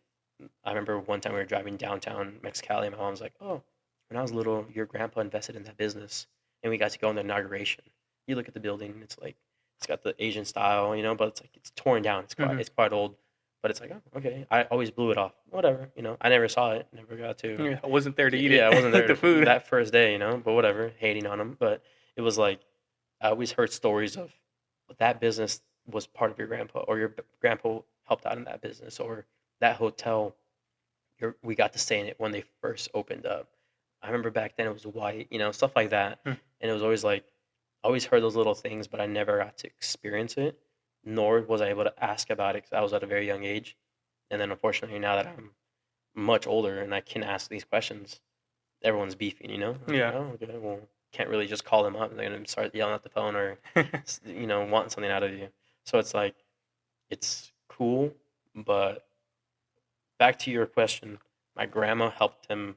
I remember one time we were driving downtown Mexicali, and my mom was like, "Oh, when I was little, your grandpa invested in that business, and we got to go on the inauguration." You look at the building, it's like it's got the Asian style, but it's like it's torn down. It's quite old, but it's like, oh, okay. I always blew it off. Whatever, I never saw it, never got to. Yeah, I wasn't there to eat it. Yeah, I wasn't there the food. that first day, but whatever, hating on him. But it was like I always heard stories of that business was part of your grandpa, or your grandpa helped out in that business, or that hotel. We got to stay in it when they first opened up. I remember back then it was white, stuff like that, Hmm. and it was always like I always heard those little things, but I never got to experience it, nor was I able to ask about it because I was at a very young age. And then unfortunately, now that I'm much older and I can ask these questions, everyone's beefing, I'm Yeah. like, oh, okay, well, can't really just call them up and they're gonna start yelling at the phone or wanting something out of you. So it's like it's cool, but back to your question, my grandma helped them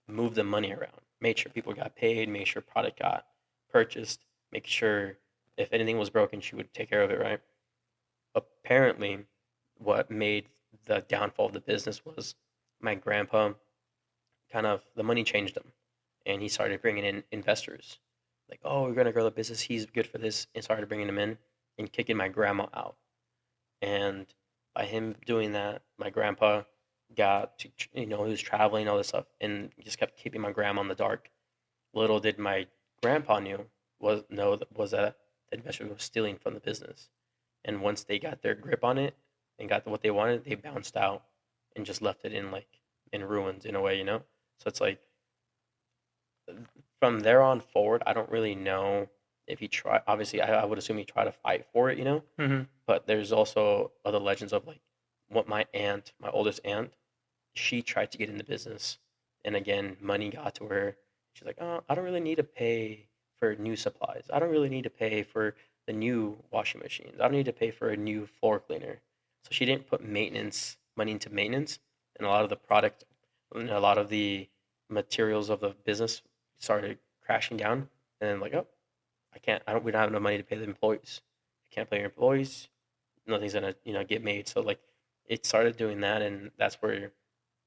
move the money around, made sure people got paid, made sure product got purchased, make sure if anything was broken, she would take care of it, right? Apparently, what made the downfall of the business was my grandpa kind of the money changed him, and he started bringing in investors. Like, oh, we're gonna grow the business. He's good for this, and started bringing him in and kicking my grandma out. And by him doing that, my grandpa got to, he was traveling all this stuff, and just kept keeping my grandma in the dark. Little did my grandpa was that the investors were stealing from the business. And once they got their grip on it and got what they wanted, they bounced out and just left it in ruins in a way. So it's like from there on forward, I don't really know if he tried. Obviously, I would assume he tried to fight for it. Mm-hmm. But there's also other legends of like what my oldest aunt, she tried to get in the business, and again, money got to her. She's like, oh, I don't really need to pay for new supplies. I don't really need to pay for the new washing machines. I don't need to pay for a new floor cleaner. So she didn't put money into maintenance, and a lot of the product, and a lot of the materials of the business started crashing down. And then like, oh, we don't have enough money to pay the employees. I can't pay your employees. Nothing's gonna, get made. So like, it started doing that, and that's where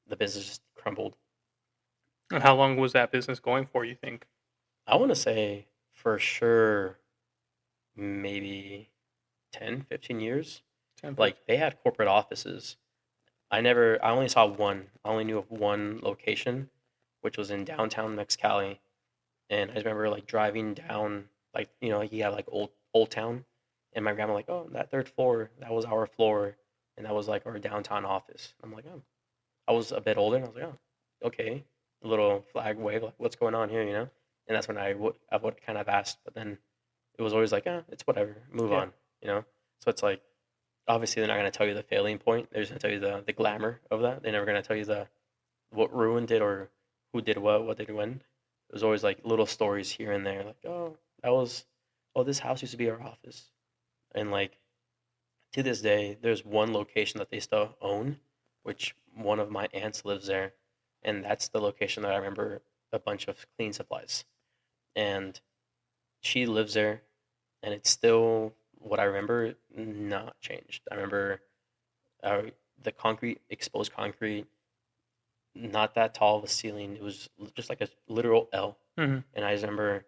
the business just crumbled. And how long was that business going for, you think? I want to say for sure maybe 10, 15 years. 10, Like they had corporate offices. I only saw one. I only knew of one location, which was in downtown Mexicali. And I just remember like driving down, like, like you have like old town. And my grandma like, oh, that third floor, that was our floor. And that was like our downtown office. I'm like, oh, I was a bit older. And I was like, oh, okay. A little flag wave, like, what's going on here? And that's when I would kind of ask. But then it was always like, it's whatever, move Yeah. on. So it's like, obviously they're not going to tell you the failing point. They're just going to tell you the glamour of that. They're never going to tell you what ruined it or who did what did when. It was always like little stories here and there, like, this house used to be our office. And like to this day, there's one location that they still own, which one of my aunts lives there, and that's the location that I remember a bunch of clean supplies. And she lives there, and it's still what I remember, not changed. I remember the exposed concrete, not that tall of a ceiling. It was just like a literal L. Mm-hmm. And I just remember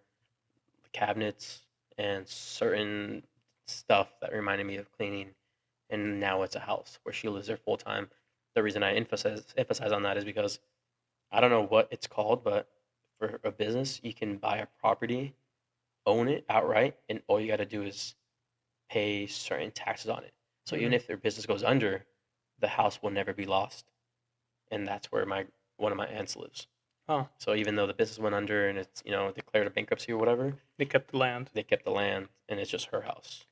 the cabinets and certain stuff that reminded me of cleaning. And now it's a house where she lives there full time. The reason I emphasize on that is because I don't know what it's called, but for a business, you can buy a property, own it outright, and all you got to do is pay certain taxes on it. So even if their business goes under, the house will never be lost. And that's where one of my aunts lives. Oh, So even though the business went under and it's declared a bankruptcy or whatever, they kept the land. they kept the land and it's just her house.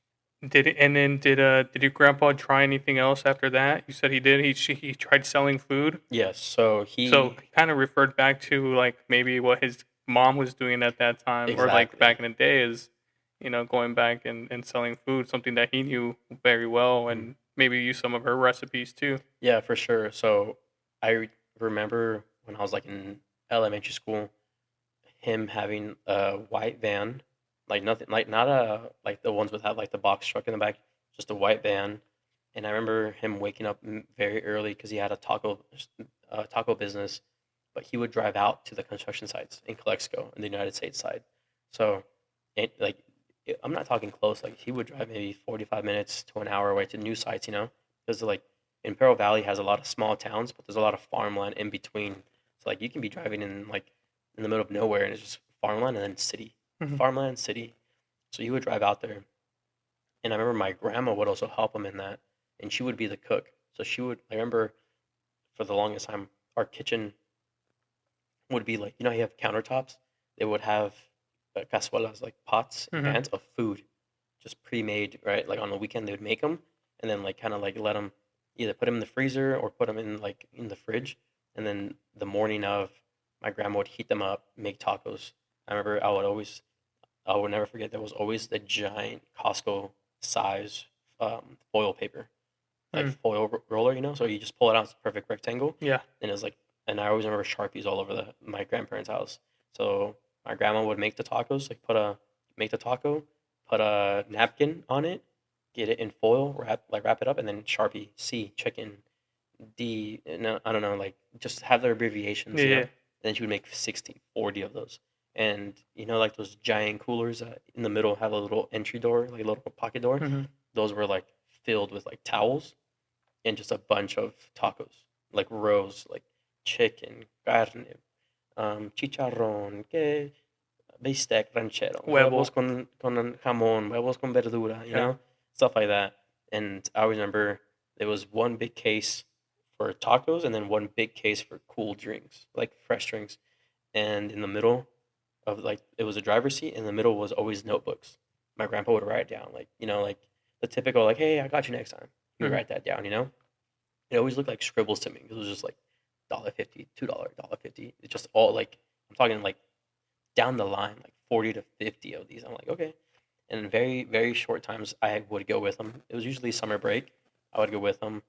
Did your grandpa try anything else after that? You said he did. He tried selling food. Yes. So he So he kind of referred back to like maybe what his mom was doing at that time, or like Exactly. back in the day, is going back and selling food, something that he knew very well, and maybe use some of her recipes too. Yeah, for sure. So I remember when I was like in elementary school, him having a white van, like nothing, like not like the ones without like the box truck in the back, just a white van. And I remember him waking up very early because he had a taco business, but he would drive out to the construction sites in Calexico in the United States side. So, I'm not talking close. Like he would drive maybe 45 minutes to an hour away to new sites, because like Imperial Valley has a lot of small towns, but there's a lot of farmland in between. So like you can be driving in the middle of nowhere and it's just farmland and then city, Mhm. farmland, city. So he would drive out there, and I remember my grandma would also help him in that, and she would be the cook. So she would. I remember for the longest time, our kitchen would be like, you have countertops. They would have cazuelas, like pots and Mhm. pans of food, just pre-made, right? Like on the weekend they would make them, and then like kind of like let them either put them in the freezer or put them in the fridge, and then the morning of, my grandma would heat them up, make tacos. I remember I would never forget, there was always the giant Costco size foil paper, like Mm. foil roller, So you just pull it out, it's a perfect rectangle, Yeah. and it was like, and I always remember Sharpies all over my grandparents' house. So my grandma would make the tacos, make the taco, put a napkin on it, get it in foil, wrap it up, and then Sharpie C chicken D. No, I don't know, like just have the abbreviations, you know. Yeah. And then she would make 60, 40 of those. And like those giant coolers that in the middle have a little entry door, like a little pocket door. Mm-hmm. Those were like filled with like towels and just a bunch of tacos, like rows, like chicken, carne, chicharrón, que bistec ranchero, Huevo. huevos con jamón, huevos con verdura, Yeah. stuff like that. And I always remember there was one big case for tacos and then one big case for cool drinks, like fresh drinks. And in the middle of like it was a driver's seat, in the middle was always notebooks. My grandpa would write down like like the typical like, hey, I got you next time. He would Mhm. write that down. It always looked like scribbles to me. It was just like $1.50, $2, $1.50. It's just all like I'm talking like down the line, like 40 to 50 of these. I'm like, okay. And in very, very short times, I would go with him. It was usually summer break. I would go with him,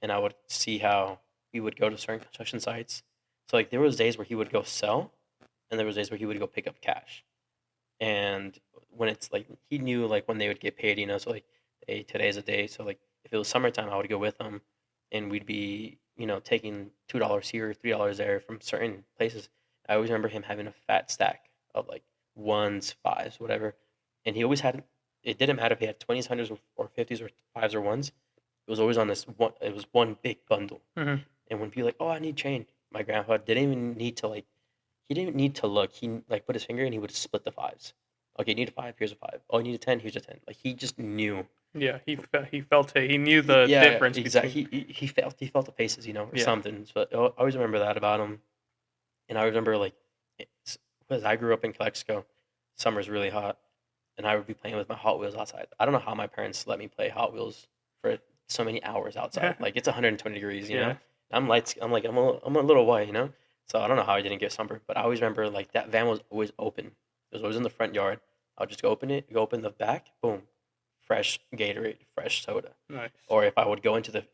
and I would see how he would go to certain construction sites. So like there was days where he would go sell, and there was days where he would go pick up cash. And when it's like he knew like when they would get paid, so like, hey, today's a day. So like if it was summertime, I would go with him, and we'd be taking $2 here, $3 there from certain places. I always remember him having a fat stack of like ones, fives, whatever, and he always had. It didn't matter if he had 20s, hundreds, or 50s, or fives or ones. It was always on this one. It was one big bundle. Mm-hmm. And when people like, oh, I need change, my grandpa didn't even need to like. He didn't need to look. He like put his finger and he would split the fives. Okay, you need a five. Here's a five. Oh, you need a 10. Here's a 10. Like he just knew. Yeah. He felt it. He knew the difference exactly. between. He felt the paces, or Yeah. something. So I always remember that about him. And I remember like, because I grew up in Calexico, summer's really hot, and I would be playing with my Hot Wheels outside. I don't know how my parents let me play Hot Wheels for so many hours outside. Like it's 120 degrees, Yeah. I'm light. I'm like I'm a little white, So I don't know how I didn't get sunburned, but I always remember like that van was always open. It was always in the front yard. I would just go open it, go open the back, boom, fresh Gatorade, fresh soda. Nice. Or if I would go into the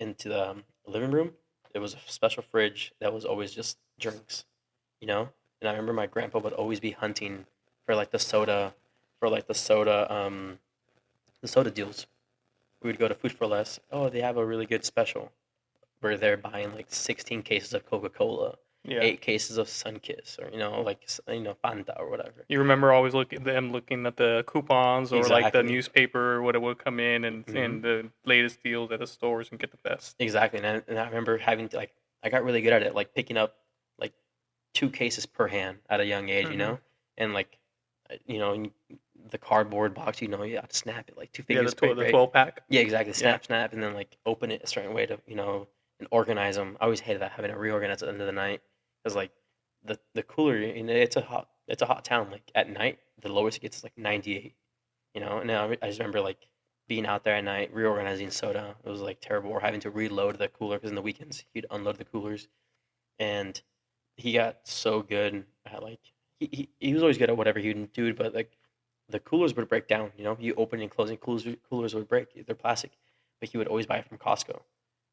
living room, there was a special fridge that was always just drinks, And I remember my grandpa would always be hunting for like the soda, the soda deals. We would go to Food for Less. Oh, they have a really good special. Where they're buying like 16 cases of Coca-Cola, Yeah. 8 cases of Sunkiss, or Fanta or whatever. You remember always looking at the coupons or like the Exactly. newspaper, what it would come in and Mhm. the latest deals at the stores and get the best. Exactly, and I remember having to like I got really good at it, like picking up like 2 cases per hand at a young age, Mhm. and like in the cardboard box, you have to snap it like 2 Yeah, fingers the straight, the right? 12-pack. Yeah, exactly. Snap, and then like open it a certain way to and organize them. I always hated that having to reorganize at the end of the night because like the cooler, it's a hot town. Like at night, the lowest it gets is like 98. And I just remember like being out there at night reorganizing soda. It was like terrible. Or having to reload the cooler because in the weekends he'd unload the coolers, and he got so good at like he was always good at whatever he would do, but like the coolers would break down. You open and closing coolers would break. They're plastic, but he would always buy it from Costco.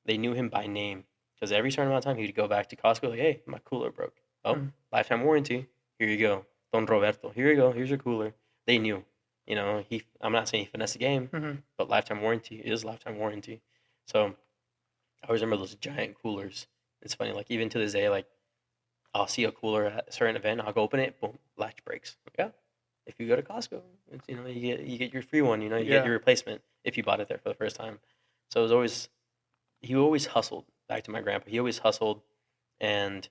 They knew him by name because every certain amount of time he'd go back to Costco like, hey, my cooler broke. Oh, Mhm. lifetime warranty. Here you go, Don Roberto. Here you go. Here's your cooler. They knew. He. I'm not saying he finessed the game, Mhm. but lifetime warranty is lifetime warranty. So I always remember those giant coolers. It's funny, like even to this day, like I'll see a cooler at a certain event, I'll go open it, boom, latch breaks. Yeah, if you go to Costco, it's, you get your free one. You get Yeah. your replacement if you bought it there for the first time. So it was always he always hustled. Back to my grandpa, he always hustled, and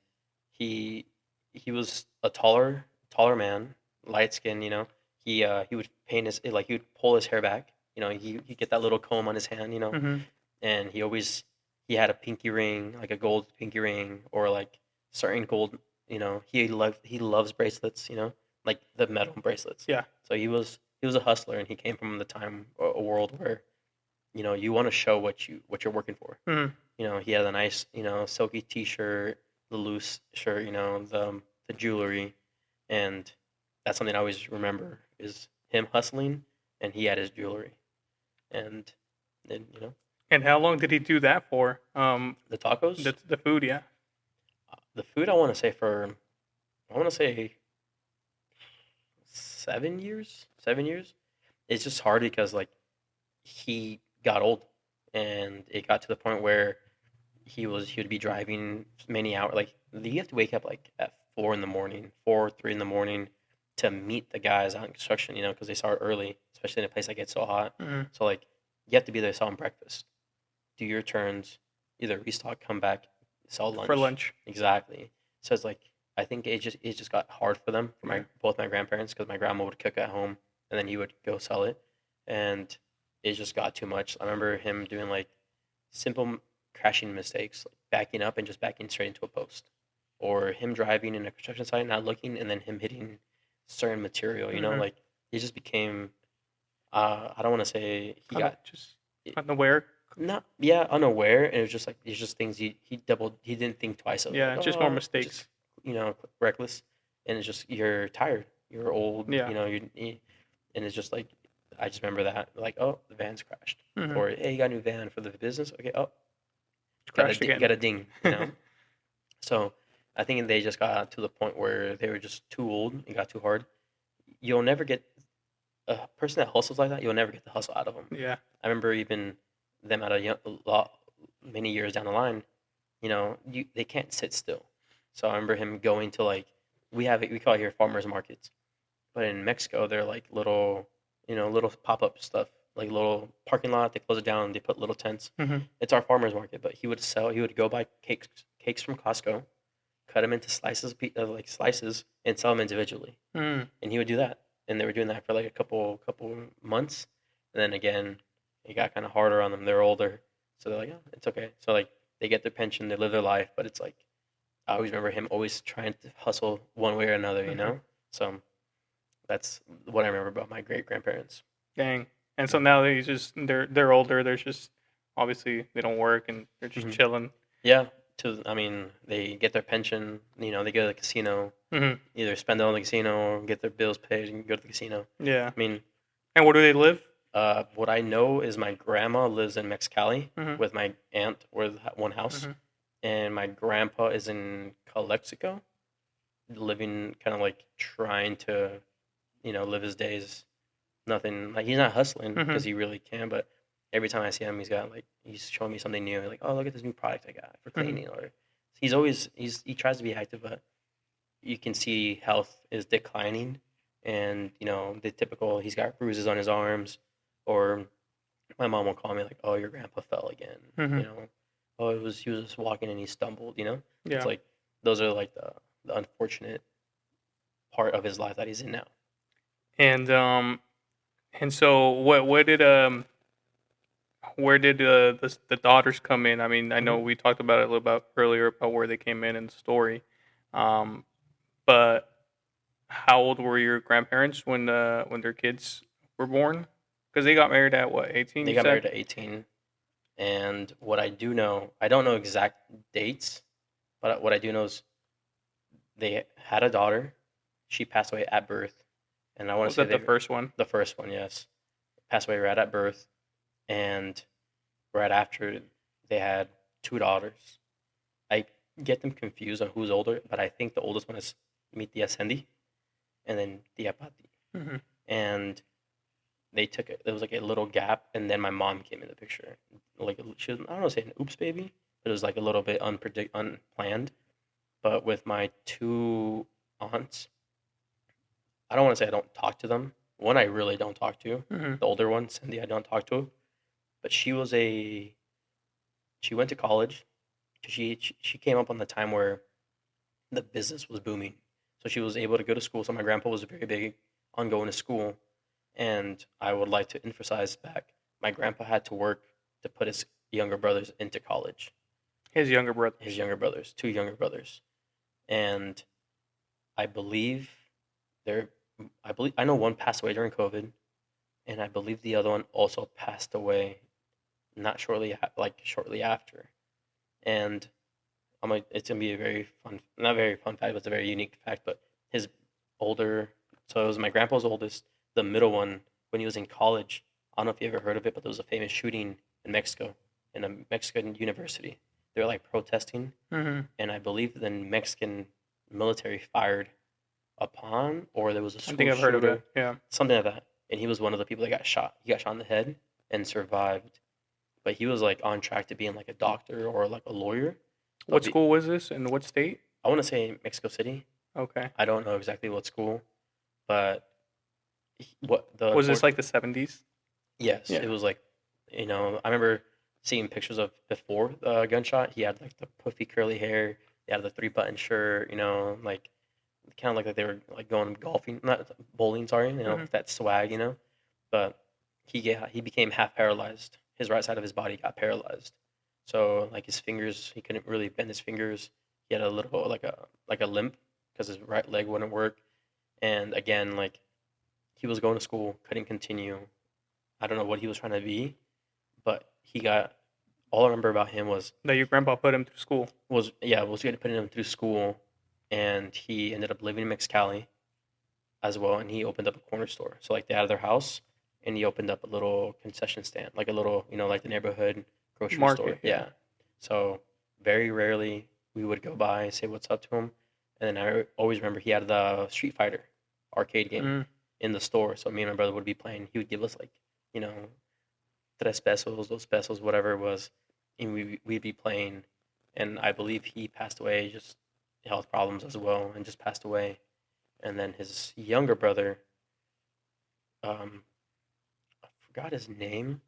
he he was a taller man, light skin. He would paint he would pull his hair back. He'd get that little comb on his hand. Mhm. And he had a pinky ring, like a gold pinky ring, or like certain gold. He loves bracelets. Like the metal bracelets. Yeah. So he was a hustler, and he came from the time a world where you want to show what you're working for. Mhm. He had a nice silky T-shirt, the loose shirt, the jewelry, and that's something I always remember is him hustling, and he had his jewelry, and then And how long did he do that for? the tacos. The food, yeah. The food I want to say 7 years. 7 years. it's just hard because like he got old, and it got to the point where he would be driving many hours. Like you have to wake up like at 4 in the morning, 3 in the morning, to meet the guys out in construction. Because they start early, especially in a place that gets so hot. Mm-hmm. So like you have to be there selling breakfast, do your turns, either restock, come back, sell lunch For lunch. Exactly. So it's like I think it just got hard for them, for both my grandparents, because my grandma would cook at home and then he would go sell it, and it just got too much. I remember him doing like simple crashing mistakes, like backing up and just backing straight into a post, or him driving in a construction site not looking, and then him hitting certain material. Like it just became. I don't want to say he got just unaware. Not unaware, and it was just like it's just things he didn't think twice of. Yeah, like, just more mistakes. Reckless, and it's just you're tired, you're old. Yeah. And it's just like I just remember that like, oh, the van's crashed, or hey, you got a new van for the business. Okay, oh, Crashed again. got a ding. So I think they just got to the point where they were just too old. It got too hard. You'll never get a person that hustles like that. You'll never get the hustle out of them. Yeah. I remember even them at many years down the line, they can't sit still. So I remember him going to like we call it here farmers markets, but in Mexico they're like little pop up stuff, like little parking lot. They close it down. They put little tents. It's our farmers market, but he would go buy cakes from Costco, cut them into slices and sell them individually. And he would do that, and they were doing that for like a couple months, and then again it got kind of harder on them. They're older, so they're like, oh, it's okay. So like they get their pension, they live their life, but it's like I always remember him always trying to hustle one way or another. So that's what I remember about my great grandparents. Dang. And so now they're older. They're just obviously they don't work and they're just chilling. Yeah. They get their pension. They go to the casino. Either spend it on the casino or get their bills paid and go to the casino. Yeah. And where do they live? What I know is my grandma lives in Mexicali with my aunt, with one house, and my grandpa is in Calexico, living kind of like trying to, live his days. Nothing like he's not hustling because he really can, but every time I see him, he's showing me something new. Like, oh, look at this new product I got for cleaning, or he tries to be active, but you can see health is declining, and the typical he's got bruises on his arms. Or my mom will call me like, "Oh, your grandpa fell again." Oh, he was just walking and he stumbled. Yeah. It's like those are like the unfortunate part of his life that he's in now. And so where did the daughters come in? I mean, I know we talked about it a little bit earlier about where they came in the story, but how old were your grandparents when their kids were born? Because they got married at what, 18? They got married at 18. And what I do know, I don't know exact dates, but what I do know is they had a daughter. She passed away at birth. And I want to say the first one? The first one, yes. Passed away right at birth. And right after, they had 2 daughters. I get them confused on who's older, but I think the oldest one is mi tia Sandy and then tia Patti. And they took it. There was like a little gap, and then my mom came in the picture. Like she was, I don't want to say an oops baby, but it was like a little bit unplanned. But with my 2 aunts, I don't want to say I don't talk to them. One I really don't talk to. The older one, Cindy, I don't talk to. But she went to college. She came up on the time where the business was booming, so she was able to go to school. So my grandpa was very big on going to school. And I would like to emphasize back, my grandpa had to work to put his younger brothers into college. His younger brothers? His younger brothers, 2 younger brothers. And I know one passed away during COVID, and I believe the other one also passed away shortly after. And I'm like, it's going to be a very fun, not very fun fact, but it's a very unique fact, but so it was my grandpa's oldest. The middle one, when he was in college, I don't know if you ever heard of it, but there was a famous shooting in Mexico, in a Mexican university. They were like protesting, and I believe the Mexican military fired upon, or there was a school I think I've heard of it. Yeah, something like that. and he was one of the people that got shot. He got shot in the head and survived, but he was like on track to being like a doctor or like a lawyer. What school was this and what state? I want to say Mexico City. Okay. I don't know exactly what school, but was this like the 70s? Yes, yeah. It was like, I remember seeing pictures of before the gunshot. He had like the puffy curly hair. He had the 3-button shirt. Like kind of like they were like going golfing, not bowling. Sorry, that swag. But he became half paralyzed. His right side of his body got paralyzed. So like his fingers, he couldn't really bend his fingers. He had a little like a limp because his right leg wouldn't work. And again, like he was going to school, couldn't continue. I don't know what he was trying to be, but all I remember about him was that your grandpa put him through school. Was going to put him through school, and he ended up living in Mexicali as well, and he opened up a corner store. So like they had their house, and he opened up a little concession stand, like a little, like the neighborhood grocery market store. Yeah. So very rarely we would go by, say what's up to him, and then I always remember he had the Street Fighter arcade game in the store. So me and my brother would be playing. He would give us like, 3 pesos, 2 pesos, whatever it was, and we'd be playing. And I believe he passed away, just health problems as well, and just passed away. And then his younger brother, I forgot his name,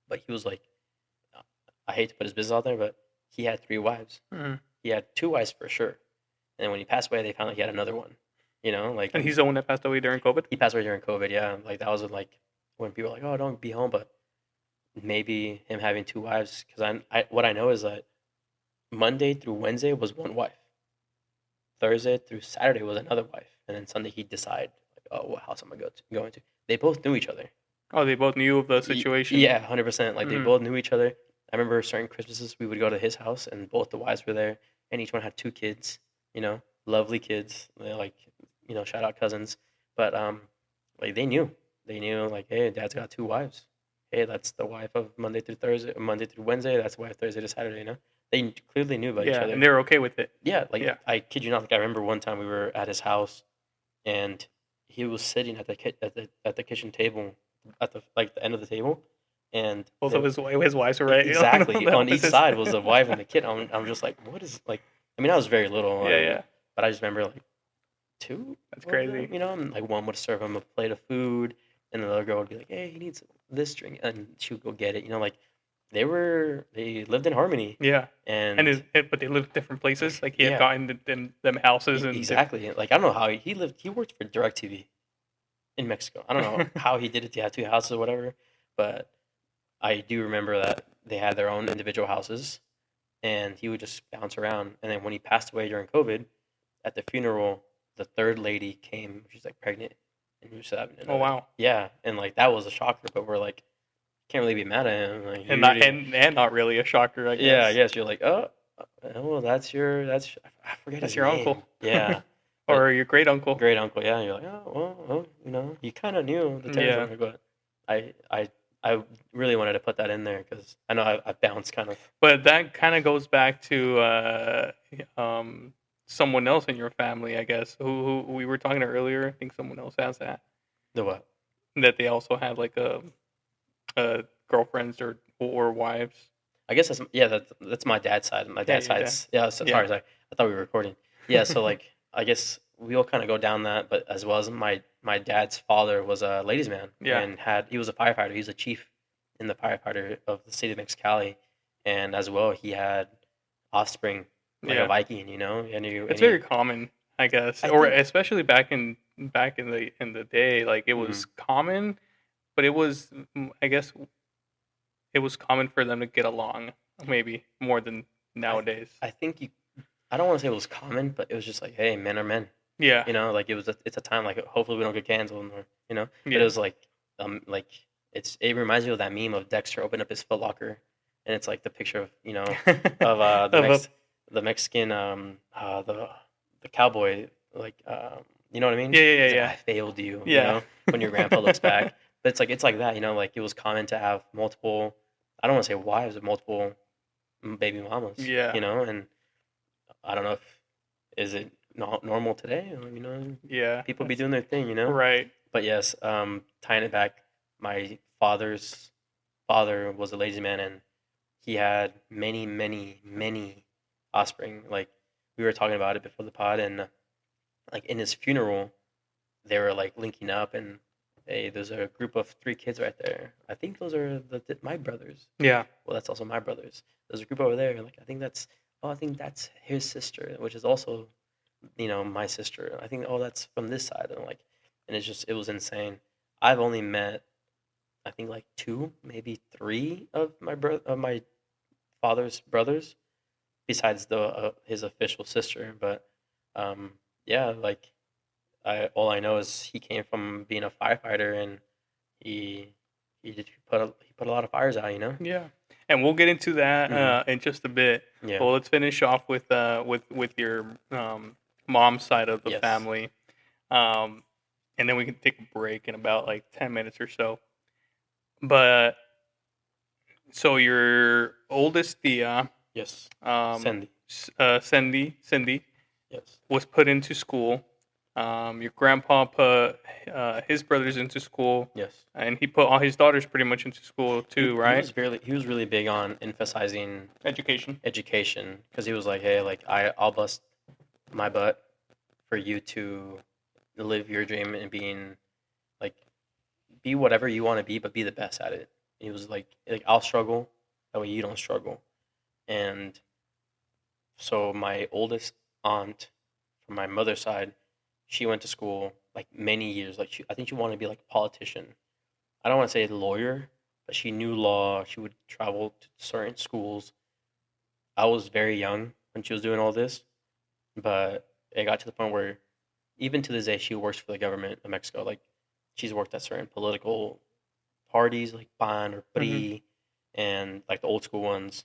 but he was like, I hate to put his business out there, but he had 3 wives. Mm-hmm. He had 2 wives for sure. And then when he passed away, they found out he had another one. And he's the one that passed away during COVID? He passed away during COVID, yeah. Like that was like when people were like, oh, don't be home, but maybe him having 2 wives, because what I know is that Monday through Wednesday was 1 wife. Thursday through Saturday was another wife, and then Sunday he'd decide, like, oh, what house am I going to? They both knew each other. Oh, they both knew of the situation? Yeah, 100%. Like, they both knew each other. I remember certain Christmases we would go to his house, and both the wives were there, and each one had 2 kids, lovely kids. They're like, shout out cousins. But, like, they knew. They knew, like, hey, Dad's got 2 wives. Hey, that's the wife of Monday through Wednesday. That's the wife Thursday to Saturday, They clearly knew about each other. Yeah, and they were okay with it. Yeah, I kid you not. Like I remember one time we were at his house, and he was sitting at the kitchen table, at the end of the table, and both of his wives were right. Exactly on each side was the wife and the kid. I'm just like, what is like? I mean, I was very little. Yeah. But I just remember like 2. That's crazy. And like one would serve him a plate of food, and the other girl would be like, hey, he needs this drink, and she would go get it. Like. They lived in harmony. Yeah, but they lived different places. Like he had gotten them houses and exactly. Like I don't know how he lived. He worked for DirecTV in Mexico. I don't know how he did it to have 2 houses or whatever. But I do remember that they had their own individual houses, and he would just bounce around. And then when he passed away during COVID, at the funeral, the 3rd lady came. She's like pregnant, and he was having another. Oh wow. Yeah, and like that was a shocker. But we're like. Can't really be mad at him. Like, and not really a shocker, I guess. Yeah, I guess you're like, oh, well, I forget that's his your name. uncle. Yeah. Or your great uncle. Great uncle, yeah. You're like, oh, well, you kind of knew the territory, but I really wanted to put that in there because I know I bounced kind of. But that kind of goes back to someone else in your family, I guess, who we were talking to earlier. I think someone else has that. The what? That they also had like girlfriends or wives. I guess that's my dad's side. My dad's side's sorry. I thought we were recording. Yeah, so like I guess we all kind of go down that, but as well as my dad's father was a ladies' man. Yeah. And he was a firefighter. He was a chief in the firefighter of the state of Mexicali, and as well he had offspring like a Viking. It's very common, I guess, especially back in the day. Like it was common. But it was, I guess, it was common for them to get along, maybe more than nowadays. I think I don't want to say it was common, but it was just like, hey, men are men. Yeah. Like it's a time like hopefully we don't get canceled, or But it was like it reminds me of that meme of Dexter opened up his Foot Locker, and it's like the picture of of the Mexican the cowboy you know what I mean? Yeah. Like, I failed you. Yeah. When your grandpa looks back. But it's like that, like it was common to have multiple, I don't want to say wives, but multiple baby mamas. Yeah. And I don't know is it not normal today? Yeah. People be doing their thing, Right. But yes, tying it back, my father's father was a lazy man, and he had many, many, many offspring. Like we were talking about it before the pod, and like in his funeral, they were like linking up, and hey, there's a group of 3 kids right there. I think those are my brothers. Yeah. Well, that's also my brothers. There's a group over there. Like I think that's his sister, which is also my sister. I think that's from this side, and like, and it was insane. I've only met I think like 2, maybe 3 of my father's brothers, besides the his official sister. But um, yeah, like all I know is he came from being a firefighter, and he he put a lot of fires out. Yeah. And we'll get into that Hmm. in just a bit. Yeah. But let's finish off with your mom's side of the Yes. family. Um, and then we can take a break in about like 10 minutes or so. But so your oldest Tia, Yes. um, Sandy. Cindy, Yes. was put into school. Your grandpa put his brothers into school, Yes. and he put all his daughters pretty much into school too, right? He was really big on emphasizing Education. education, because he was like, hey, like I'll bust my butt for you to live your dream and like be whatever you want to be, but be the best at it. He was like I'll struggle, that way you don't struggle. And so my oldest aunt from my mother's side, she went to school like many years. Like I think she wanted to be like a politician. I don't want to say a lawyer, but she knew law. She would travel to certain schools. I was very young when she was doing all this, but it got to the point where even to this day she works for the government of Mexico. Like she's worked at certain political parties like PAN or Hmm. PRI, and like the old school ones.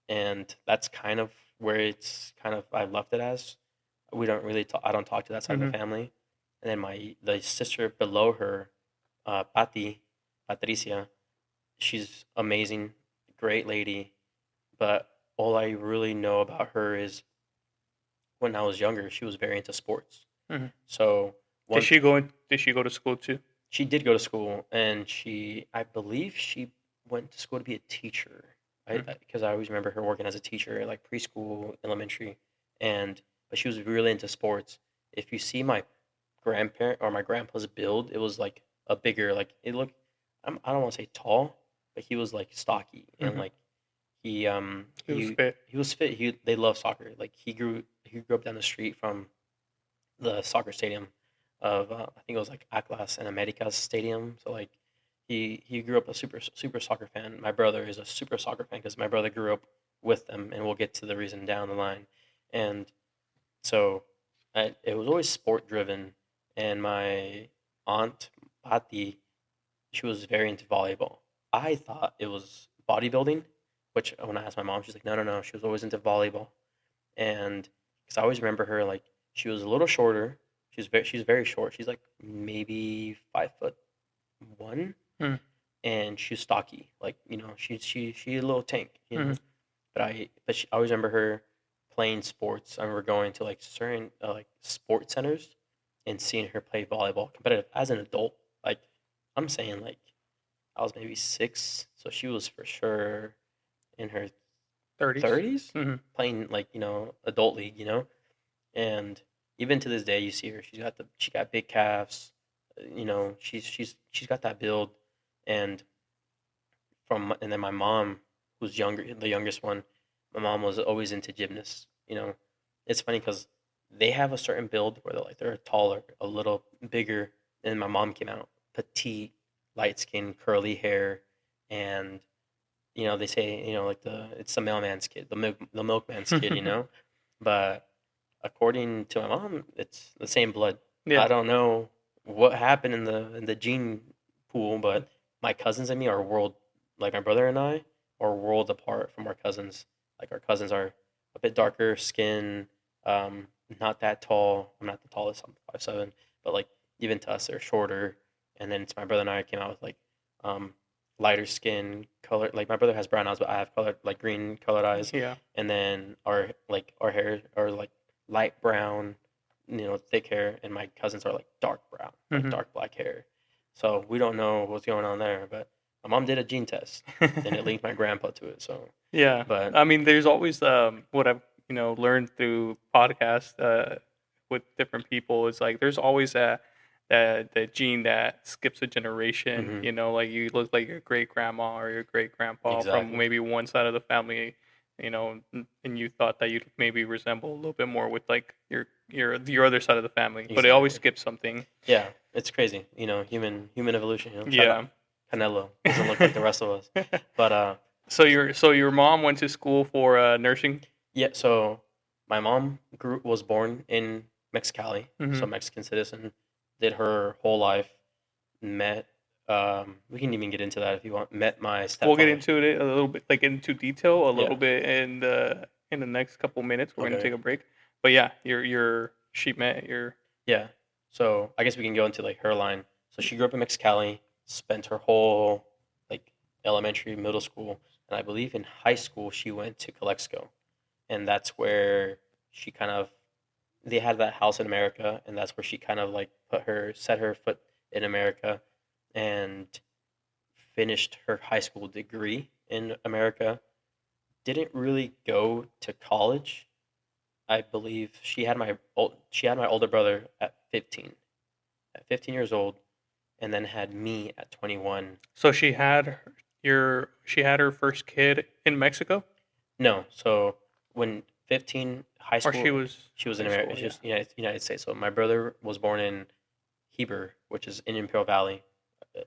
And that's kind of where it's kind of I left it as. We don't really talk, I don't talk to that side of Hmm. the family. And then the sister below her, Patricia, she's amazing, great lady. But all I really know about her is when I was younger, she was very into sports. Hmm. So one th- Did she go to school too? she did go to school, and I believe she went to school to be a teacher. Hmm. Because I always remember her working as a teacher, like preschool, elementary, and but she was really into sports. If you see my grandparent or my grandpa's build, it was like a bigger, like it looked. I don't want to say tall, but he was like stocky, and Hmm. like he It was fit. he was fit. They love soccer. Like he grew up down the street from the soccer stadium of I think it was like Atlas and Americas Stadium. So like he grew up a super soccer fan. My brother is a super soccer fan because my brother grew up with them, and we'll get to the reason down the line. And so it was always sport driven. And my aunt Patti, she was very into volleyball. I thought it was bodybuilding, which when I asked my mom, she's like, no, no, no. She was always into volleyball. And because I always remember her, like she was a little shorter. She's very short. She's like maybe 5'1", Mm-hmm. and she's stocky. Like she a little tank. Hmm. I always remember her playing sports. I remember going to like certain like sports centers and seeing her play volleyball competitive as an adult. Like I'm saying, like I was maybe 6, so she was for sure in her 30s. 30s Hmm. playing like adult league. And even to this day you see her, she got big calves. She's got that build. And and then my mom, who's younger, the youngest one, my mom was always into gymnasts. It's funny because they have a certain build where they're taller, a little bigger. And my mom came out petite, light skin, curly hair. And they say like it's the mailman's kid, the milkman's kid. But according to my mom, it's the same blood. Yeah. I don't know what happened in the gene pool, but my cousins and me are world like my brother and I are world apart from our cousins. Like our cousins are a bit darker skin, not that tall. I'm not the tallest. I'm 5'7", but like even to us, they're shorter. And then it's my brother and I came out with like um, lighter skin color. Like my brother has brown eyes, but I have colored like green colored eyes. Yeah. And then our hair are like light brown, thick hair, and my cousins are like dark brown, like Mm-hmm. dark black hair. So we don't know what's going on there. But my mom did a gene test, and it linked my grandpa to it. So, Yeah, but I mean, there's always what I've learned through podcasts with different people is like there's always that gene that skips a generation. hmm Like you look like your great grandma or your great grandpa from exactly, maybe one side of the family. And you thought that you'd maybe resemble a little bit more with like your other side of the family, but it always exactly. skips something. Yeah, it's crazy. Human evolution. Shout out Yeah. Canelo doesn't look like the rest of us. But So your mom went to school for nursing. yeah. So my mom was born in Mexicali, so Hmm. Mexican citizen. Did her whole life. Met. We can even get into that if you want. Met my We'll get stepfather. into it a little bit, like into detail a Yeah. little bit in the next couple minutes. We're gonna Okay. take a break, but yeah, your she met your. Yeah. So I guess we can go into like her line. So she grew up in Mexicali, spent her whole like elementary, middle school, and I believe in high school she went to Calexico, and that's where she kind of they had that house in America, and that's where she kind of like set her foot in America, and finished her high school degree in America. Didn't really go to college. I believe she had my older brother at 15 years old, and then had me at 21. So she had her first kid in Mexico, No, so when 15 high or she school, was she was in high America. school. She Yeah. was United States. So my brother was born in Heber, which is in Imperial Valley,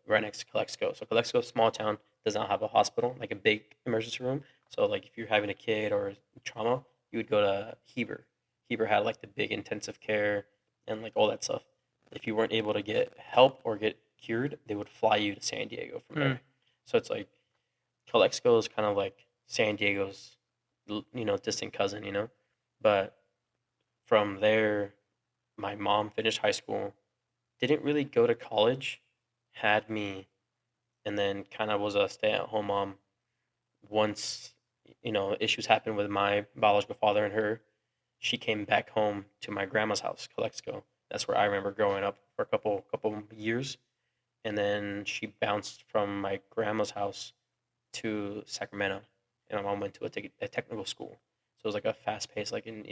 right next to Calexico. So Calexico, small town, does not have a hospital, like a big emergency room. So like if you're having a kid or trauma, you would go to Heber. Heber had like the big intensive care and like all that stuff. If you weren't able to get help or get cured, they would fly you to San Diego from Mm. there. So it's like Calexico is kind of like San Diego's, distant cousin, But from there, my mom finished high school, didn't really go to college, had me, and then kind of was a stay-at-home mom. Once, issues happened with my biological father and her, she came back home to my grandma's house, Calexico. That's where I remember growing up for a couple years, and then she bounced from my grandma's house to Sacramento, and my mom went to a technical school. So it was like a fast pace, like in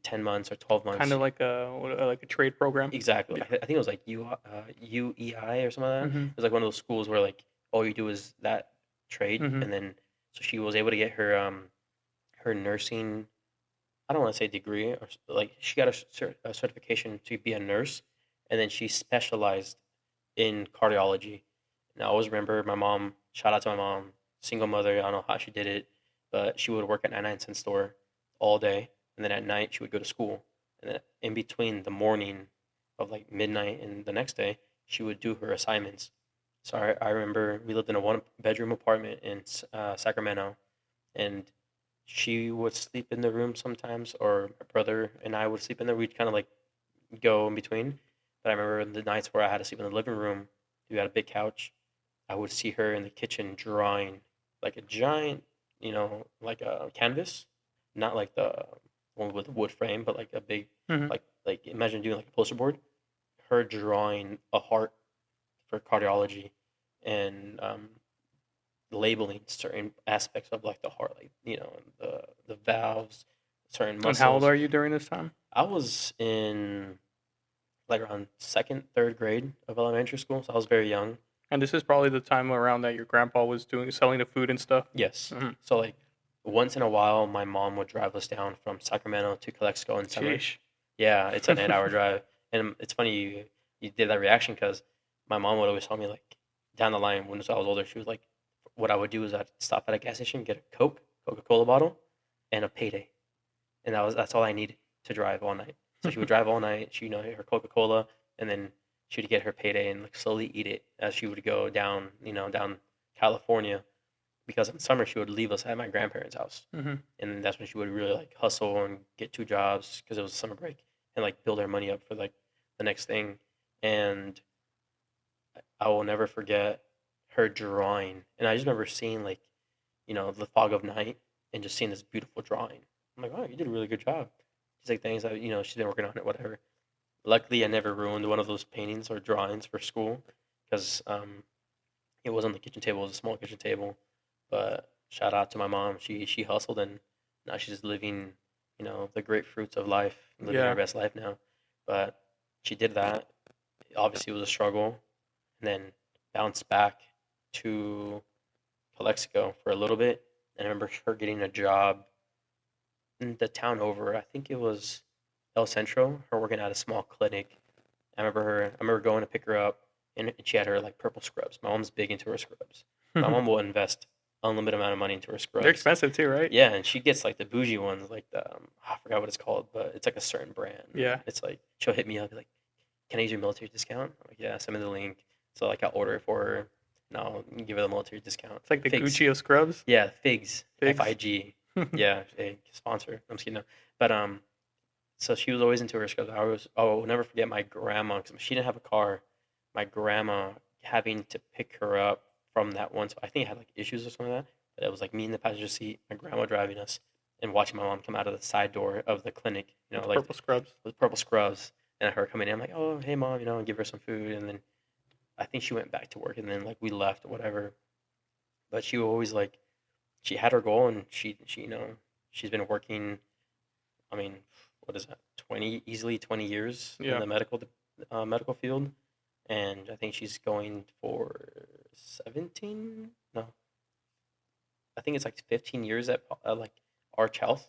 10 months or 12 months. Kind of like a trade program. Exactly. Yeah. I think it was like UEI or something like that. Hmm. It was like one of those schools where like all you do is that trade, Hmm. and then so she was able to get her nursing. I don't want to say degree or like she got a certification to be a nurse, and then she specialized in cardiology. And I always remember my mom. Shout out to my mom, single mother. I don't know how she did it, but she would work at 99-cent store all day, and then at night she would go to school. And then in between the morning of like midnight and the next day, she would do her assignments. So I remember we lived in a one-bedroom apartment in Sacramento, and she would sleep in the room sometimes, or my brother and I would sleep in there. We'd kind of like go in between. But I remember the nights where I had to sleep in the living room. We had a big couch. I would see her in the kitchen drawing like a giant, like a canvas, not like the one with the wood frame, but like a big, Hmm. like imagine doing like a poster board. Her drawing a heart for cardiology, and labeling certain aspects of like the heart, like the valves, certain And how old muscles. are you during this time? I was in like around second, third grade of elementary school, so I was very young. And this is probably the time around that your grandpa was selling the food and stuff. Yes. Hmm. So like once in a while, my mom would drive us down from Sacramento to Calexico in summer. Sheesh. Yeah, it's an 8-hour drive, and it's funny you did that reaction because my mom would always tell me like down the line when I was older, she was like, what I would do is I'd stop at a gas station, get a Coca-Cola bottle, and a payday, and that's all I needed to drive all night. So she would drive all night. She her Coca-Cola, and then she would get her payday and like slowly eat it as she would go down down California, because in summer she would leave us at my grandparents' house, Hmm. and that's when she would really like hustle and get 2 jobs because it was summer break, and like build her money up for like the next thing. And I will never forget her drawing, and I just remember seeing like the fog of night and just seeing this beautiful drawing. I'm like, oh, you did a really good job. She's like things that she's been working on it, whatever. Luckily, I never ruined one of those paintings or drawings for school because it was on the kitchen table. It was a small kitchen table. But shout out to my mom. She hustled, and now she's living, the great fruits of life, living her best life now. But she did that. Obviously, it was a struggle, and then bounced back to Calexico for a little bit. And I remember her getting a job in the town over. I think it was El Centro. Her working at a small clinic. I remember going to pick her up, and she had her like purple scrubs. My mom's big into her scrubs. My mom will invest unlimited amount of money into her scrubs. They're expensive too, right? Yeah, and she gets like the bougie ones, like the I forgot what it's called, but it's like a certain brand. Yeah. It's like she'll hit me up like, "Can I use your military discount?" I'm like, "Yeah, send me the link." So like I'll order it for her, and I'll give her the military discount. It's like the Figs. Gucci of scrubs. Yeah, Figs. Figs. FIG. Yeah, a sponsor. I'm just kidding. No. But so she was always into her scrubs. I will never forget my grandma, because she didn't have a car. My grandma having to pick her up from that one. So I think I had like issues or something like that. But it was like me in the passenger seat, my grandma driving us, and watching my mom come out of the side door of the clinic. Like Purple scrubs. with purple scrubs, and her coming in. I'm like, "Oh, hey mom," and give her some food, and then I think she went back to work, and then like we left or whatever. But she always like, she had her goal, and she she's been working. I mean, what is that? 20 years in the medical field, and I think she's going for 17. No, I think it's like 15 years at like Arch Health,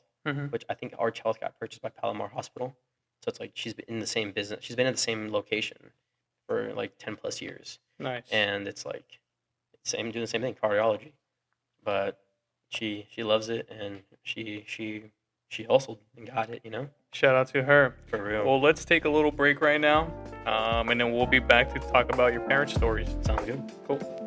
which I think Arch Health got purchased by Palomar Hospital. So it's like she's been in the same business. She's been in the same location for like 10 plus years. Nice. And it's like doing the same thing, cardiology. But she loves it, and she hustled and got it, Shout out to her. For real. Well, let's take a little break right now, and then we'll be back to talk about your parents' stories. Sounds good. Cool.